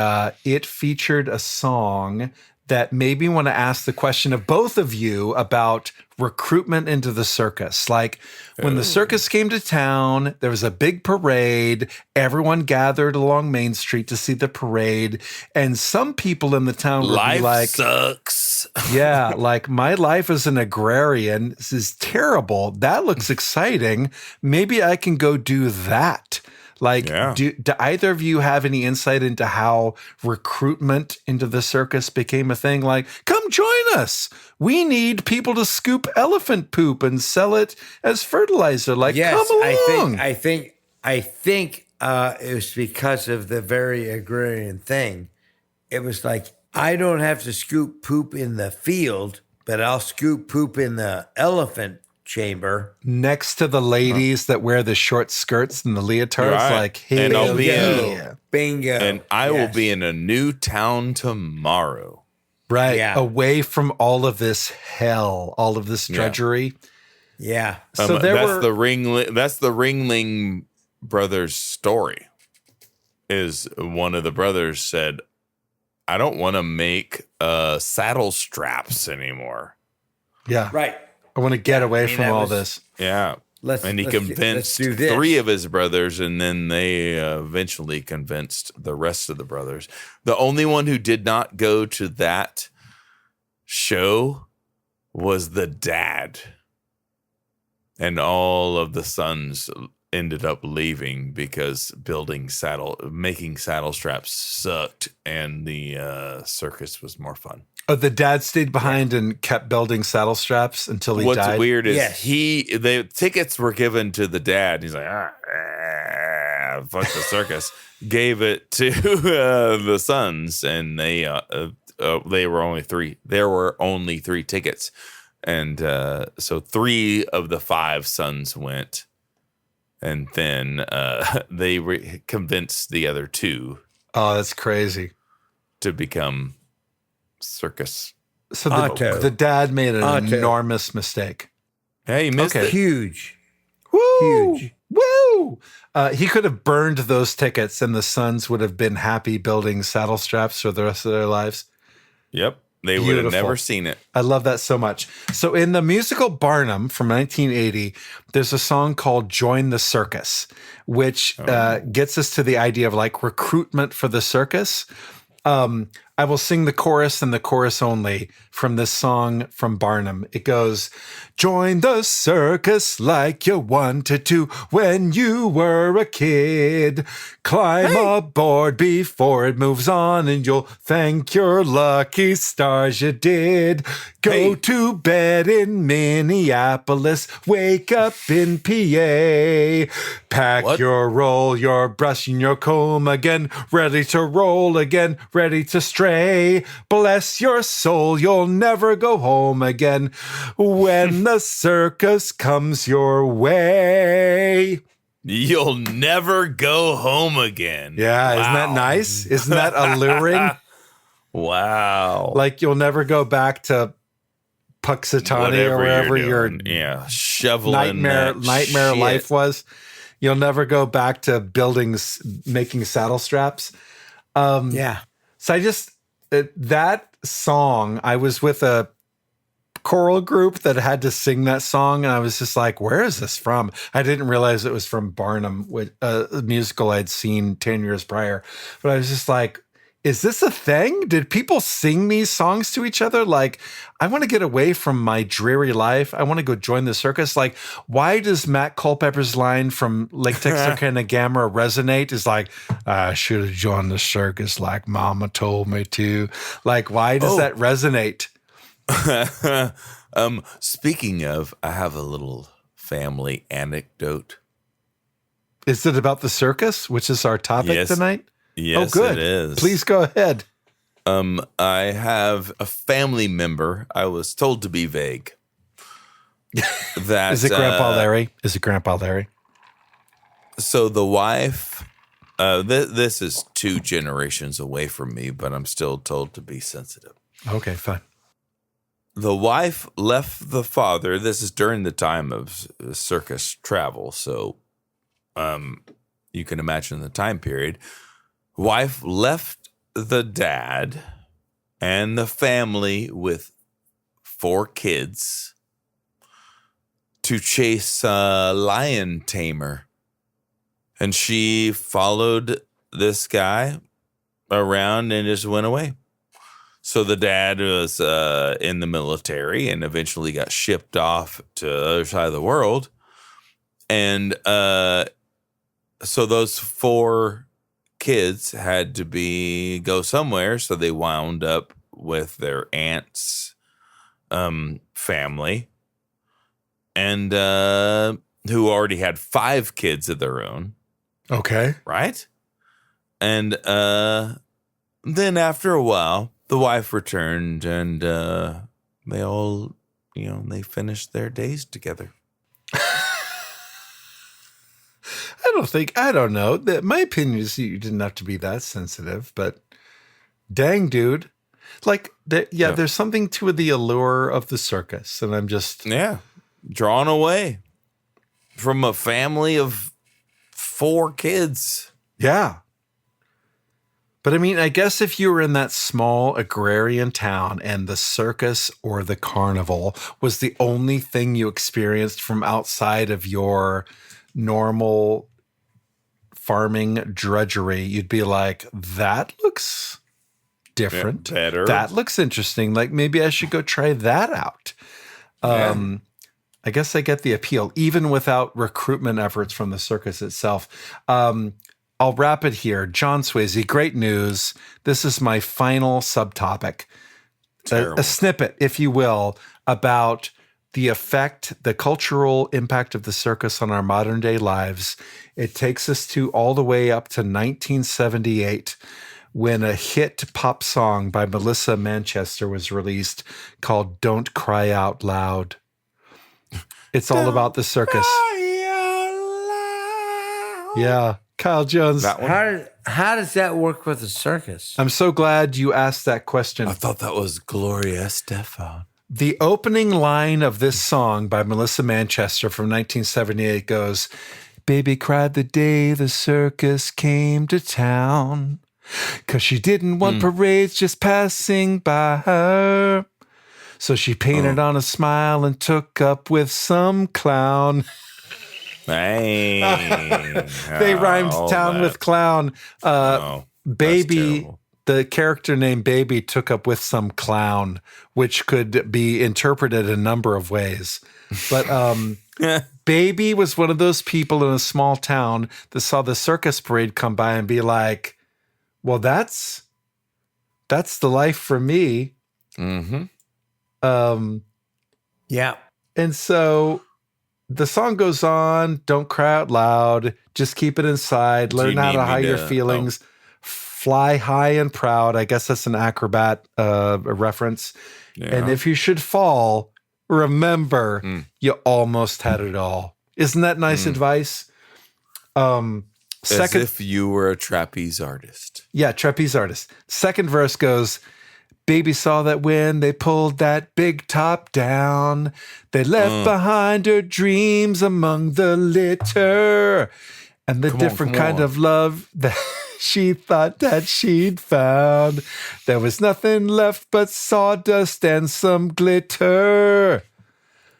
it featured a song that made me want to ask the question of both of you about recruitment into the circus. Like when the circus came to town, there was a big parade. Everyone gathered along Main Street to see the parade. And some people in the town would be like, sucks. yeah, like my life as an agrarian, this is terrible. That looks exciting. Maybe I can go do that. Like, do either of you have any insight into how recruitment into the circus became a thing? Like, come join us. We need people to scoop elephant poop and sell it as fertilizer. Like, come along. I think it was because of the very agrarian thing. It was like, I don't have to scoop poop in the field, but I'll scoop poop in the elephant chamber next to the ladies that wear the short skirts and the leotards. Right. Like, hey, and I'll be bingo. And I will be in a new town tomorrow. Right. Yeah. Away from all of this hell, all of this drudgery. Yeah. So that's the Ringling brothers story. Is one of the brothers said, I don't want to make saddle straps anymore. Yeah. Right. I want to get away from all this. Yeah. And he convinced 3 of his brothers, and then they eventually convinced the rest of the brothers. The only one who did not go to that show was the dad. And all of the sons ended up leaving because making saddle straps sucked, and the circus was more fun. Oh, the dad stayed behind and kept building saddle straps until he died. What's weird is the tickets were given to the dad. He's like, fuck the circus. Gave it to the sons, and they were only 3. There were only 3 tickets, and so 3 of the 5 sons went, and then they convinced the other 2. Oh, that's crazy. To become circus. So the dad made an enormous mistake. Hey, he missed it. Huge. Woo! Huge. Woo! He could have burned those tickets and the sons would have been happy building saddle straps for the rest of their lives. Yep. They would have never seen it. I love that so much. So in the musical Barnum from 1980, there's a song called Join the Circus, which gets us to the idea of like recruitment for the circus. I will sing the chorus and the chorus only from this song from Barnum. It goes, join the circus like you wanted to when you were a kid. Climb aboard before it moves on and you'll thank your lucky stars you did. Go to bed in Minneapolis, wake up in PA. Pack your roll, your brush and your comb again, ready to roll again, ready to stray. Bless your soul, you'll never go home again when the circus comes your way. You'll never go home again. Yeah, wow. Isn't that nice? Isn't that alluring? Wow. Like you'll never go back to Puxatawny or wherever your shoveling nightmare life was. You'll never go back to making saddle straps. So I just that song. I was with a choral group that had to sing that song, and I was just like, where is this from? I didn't realize it was from Barnum, a musical I'd seen 10 years prior. But I was just like, is this a thing? Did people sing these songs to each other? Like, I want to get away from my dreary life. I want to go join the circus. Like, why does Matt Culpepper's line from Lake Texarkana Gamma resonate? Is like, I should have joined the circus like Mama told me to. Like, why does that resonate? Speaking of, I have a little family anecdote. Is it about the circus, which is our topic tonight? Yes, oh, good. It is. Please go ahead. I have a family member. I was told to be vague. That Is it Grandpa Larry? Is it Grandpa Larry? So the wife, this is 2 generations away from me, but I'm still told to be sensitive. Okay, fine. The wife left the father. This is during the time of circus travel, so you can imagine the time period. Wife left the dad and the family with 4 kids to chase a lion tamer. And she followed this guy around and just went away. So the dad was in the military and eventually got shipped off to the other side of the world. And so those 4 kids had to go somewhere, so they wound up with their aunt's family, and who already had 5 kids of their own. Okay, right? And then after a while, the wife returned, and they all, they finished their days together. I don't know. My opinion is you didn't have to be that sensitive, but dang, dude. Like, there's something to the allure of the circus, and I'm just... Yeah, drawn away from a family of 4 kids. Yeah. But I mean, I guess if you were in that small agrarian town and the circus or the carnival was the only thing you experienced from outside of your normal farming drudgery, you'd be like, that looks different. Yeah, better. That looks interesting. Like, maybe I should go try that out. I guess I get the appeal, even without recruitment efforts from the circus itself. I'll wrap it here. John Swayze, great news. This is my final subtopic. A snippet, if you will, about the effect, the cultural impact of the circus on our modern day lives. It takes us all the way up to 1978, when a hit pop song by Melissa Manchester was released called Don't Cry Out Loud. It's all about the circus. Yeah. Kyle Jones. How does that work with the circus? I'm so glad you asked that question. I thought that was Gloria Estefan. The opening line of this song by Melissa Manchester from 1978 goes, "Baby cried the day the circus came to town, 'cause she didn't want parades just passing by her. So she painted on a smile and took up with some clown." Hey. They rhymed town with clown. Baby, the character named Baby took up with some clown, which could be interpreted a number of ways. But Baby was one of those people in a small town that saw the circus parade come by and be like, well, that's the life for me. Mm-hmm. Yeah. And so the song goes on, don't cry out loud, just keep it inside, learn how to hide your feelings, fly high and proud. I guess that's an acrobat reference. Yeah. And if you should fall, remember you almost had it all. Isn't that nice advice? As if you were a trapeze artist. Yeah, trapeze artist. Second verse goes, "Baby saw that when they pulled that big top down, they left behind her dreams among the litter, and the different kind of love that She thought that she'd found there was nothing left but sawdust and some glitter.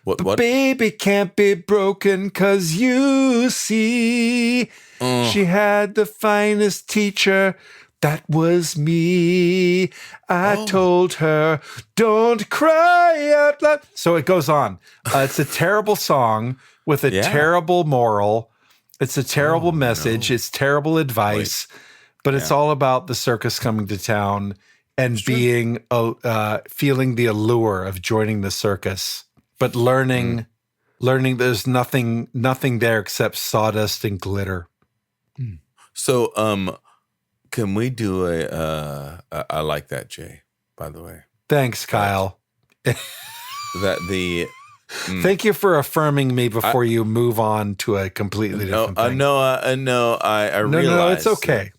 What? Baby can't be broken 'cause you see she had the finest teacher. That was me. I told her, don't cry out loud. So it goes on. It's a terrible song with a terrible moral. It's a terrible message. It's terrible advice. But it's all about the circus coming to town and being, feeling the allure of joining the circus, but learning there's nothing there except sawdust and glitter. So, can we do I like that, Jay, by the way. Thanks, Kyle. Thank you for affirming me before you move on to a completely different thing. I realize. No, it's okay.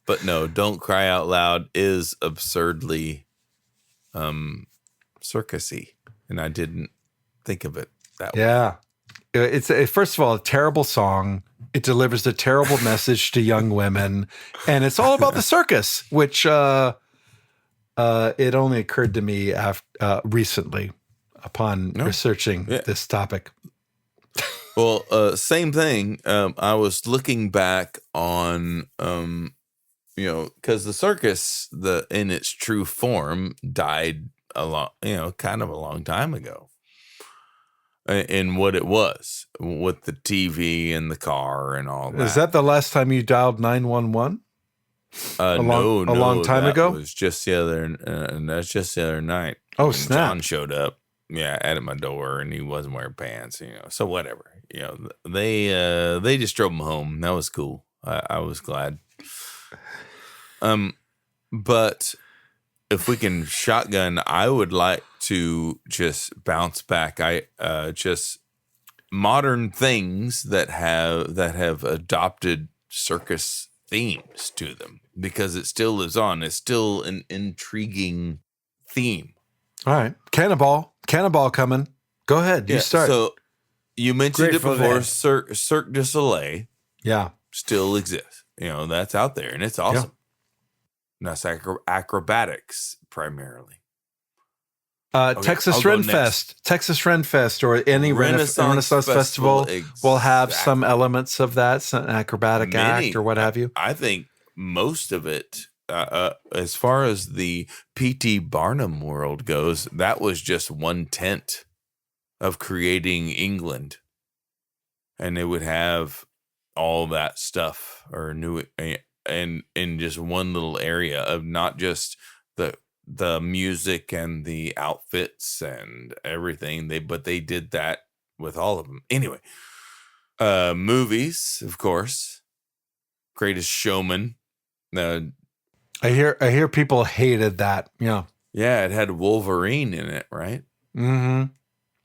But no, Don't Cry Out Loud is absurdly circusy, and I didn't think of it that way. Yeah. It's first of all, a terrible song. It delivers a terrible message to young women, and it's all about the circus, which it only occurred to me recently upon researching this topic. Well, same thing. I was looking back on, because the circus, in its true form, died kind of a long time ago. In what it was with the TV and the car and all that. Is that the last time you dialed 911? No, a long time ago. It was just the other night. Oh, when snap! John showed up. Yeah, at my door, and he wasn't wearing pants. So whatever. They just drove him home. That was cool. I was glad. But if we can shotgun, I would like to just bounce back. Just modern things that have adopted circus themes to them, because it still lives on. It's still an intriguing theme. All right, Cannonball coming. Go ahead, you start. So you mentioned Grateful it before. Dead. Cirque du Soleil Yeah, still exists. That's out there, and it's awesome. And that's acrobatics primarily. Texas I'll Ren go next. Fest, Texas Ren Fest, or any Renaissance Festival will have some elements of that, some acrobatic act or what have you. I think most of it, as far as the P.T. Barnum world goes, that was just 1/10 of creating England, and they would have all that stuff and in just one little area of not just the music and the outfits and everything. But they did that with all of them. Anyway, movies, of course, Greatest Showman. I hear people hated that. Yeah, Yeah, it had Wolverine in it, right? mm-hmm.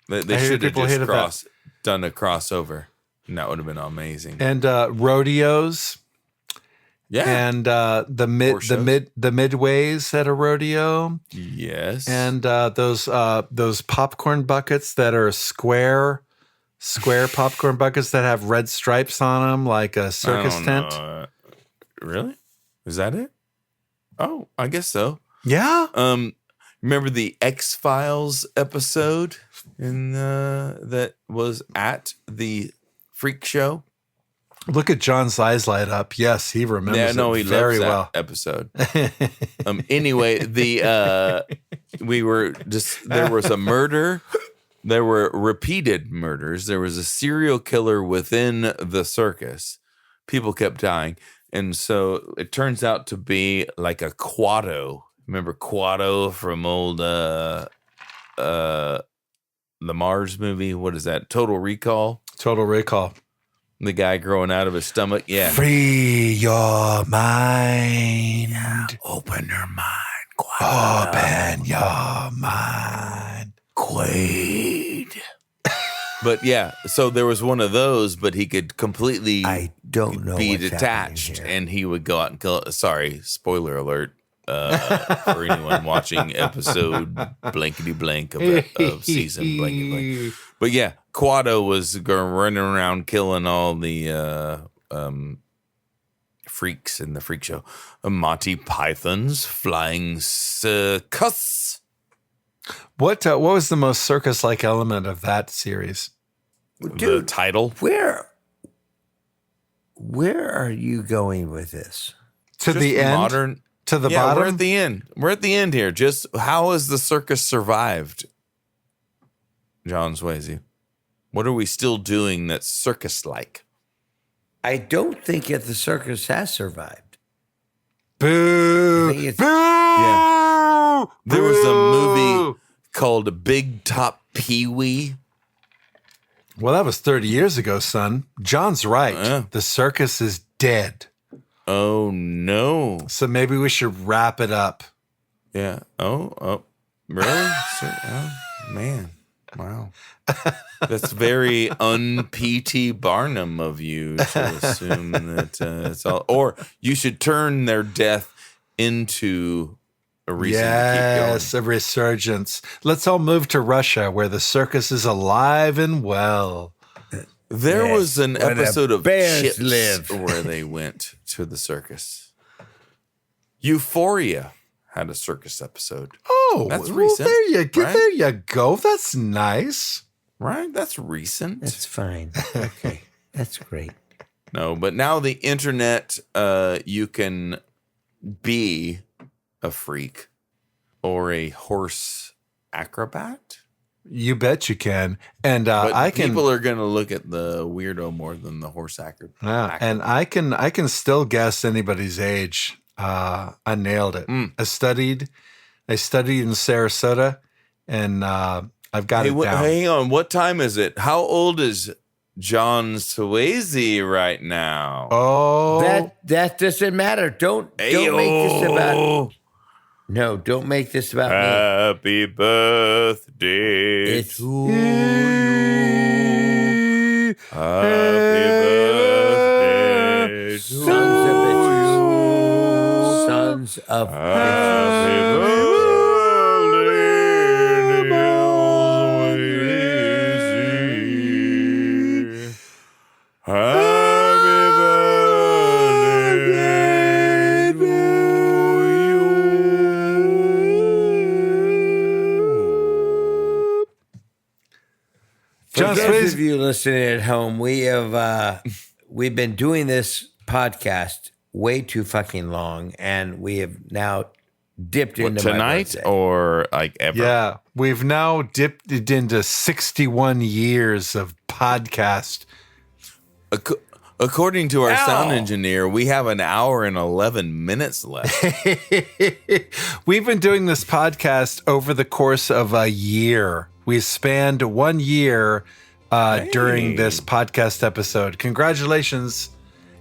They should have just done a crossover, and that would have been amazing. And rodeos. Yeah, And the midways at a rodeo. yes, And those popcorn buckets that are square popcorn buckets that have red stripes on them, like a circus I don't tent. know. Really? Is that it? Oh, I guess so. Yeah. Remember the X-Files episode that was at the freak show? Look at John's eyes light up. Yes, he remembers he it very loves well. that episode. Anyway, there was a murder. There were repeated murders. There was a serial killer within the circus. People kept dying. And so it turns out to be like a Quado. Remember Quado from old the Mars movie? What is that? Total Recall? Total Recall. The guy growing out of his stomach. Yeah. Free your mind. Open your mind. Quiet. Open your mind. Quaid. But yeah, so there was one of those, but he could completely I don't know be what's detached, happening here. and he would go out and kill. Sorry, spoiler alert for anyone watching episode blankety blank of season blankety blank. But yeah, Quado was running around killing all the freaks in the freak show. Monty Python's Flying Circus. What was the most circus-like element of that series? The title. Where are you going with this? To Just the end? modern. To the Yeah, bottom? we're at the end. We're at the end here. Just how has the circus survived, John Swayze? What are we still doing that's circus-like? I don't think that the circus has survived. Boo! I think it's- Boo! Yeah. There was a Boo! movie called Big Top Pee-wee. Well, that was 30 years ago, son. John's right. Yeah. The circus is dead. Oh, no. So maybe we should wrap it up. Yeah. Oh, really? Oh, man. Wow. That's very un-P.T. Barnum of you to assume that it's all... Or you should turn their death into a reason Yes, to a resurgence. Let's all move to Russia, where the circus is alive and well. keep going. There Yes, was an where the episode of bears Chips live. where they went to the circus. Euphoria had a circus episode. Oh, That's well, recent, there you go. right? There you go. That's nice. Right? That's recent. That's fine. Okay. That's great. No, but now the internet, you can be a freak or a horse acrobat. You bet you can. And But I can. people are going to look at the weirdo more than the horse acrobat. Yeah, and I can still guess anybody's age. I nailed it. I studied in Sarasota, and I've got Hey, it down. hang on. What time is it? How old is John Swayze right now? Oh, That doesn't matter. Don't make this about. No, don't make this about me. Happy birthday It's to you. Happy birthday to sons of bitches. Sons of Happy bitches. birthday, Happy birthday to you. For John those Swayze- of you listening at home, we've been doing this podcast way too fucking long, and we have now dipped into my Tonight birthday. or like ever? yeah. We've now dipped it into 61 years of podcast. According to our sound Ow. engineer, we have an hour and 11 minutes left. We've been doing this podcast over the course of a year. We spanned 1 year during this podcast episode. Congratulations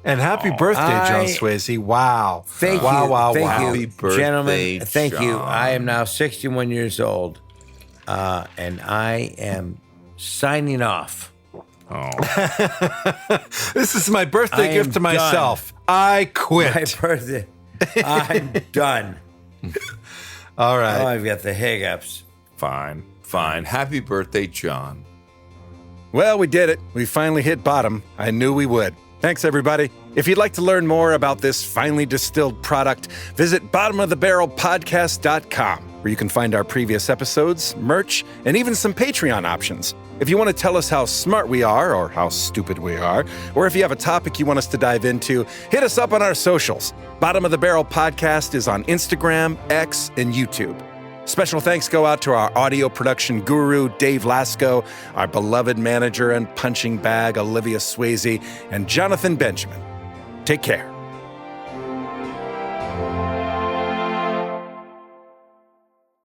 and happy birthday, John Swayze. Wow. Thank wow, you. Wow, Thank wow. you, Happy birthday, gentlemen. Thank you. John. I am now 61 years old, and I am signing off. This is my birthday I gift am to myself. I quit. My birthday. I'm done. All right. Oh, I've got the hiccups. Fine. Happy birthday, John. Well, we did it. We finally hit bottom. I knew we would. Thanks, everybody. If you'd like to learn more about this finely distilled product, visit bottomofthebarrelpodcast.com, where you can find our previous episodes, merch, and even some Patreon options. If you want to tell us how smart we are or how stupid we are, or if you have a topic you want us to dive into, hit us up on our socials. Bottom of the Barrel Podcast is on Instagram, X, and YouTube. Special thanks go out to our audio production guru, Dave Lasco, our beloved manager and punching bag, Olivia Swayze, and Jonathan Benjamin. Take care.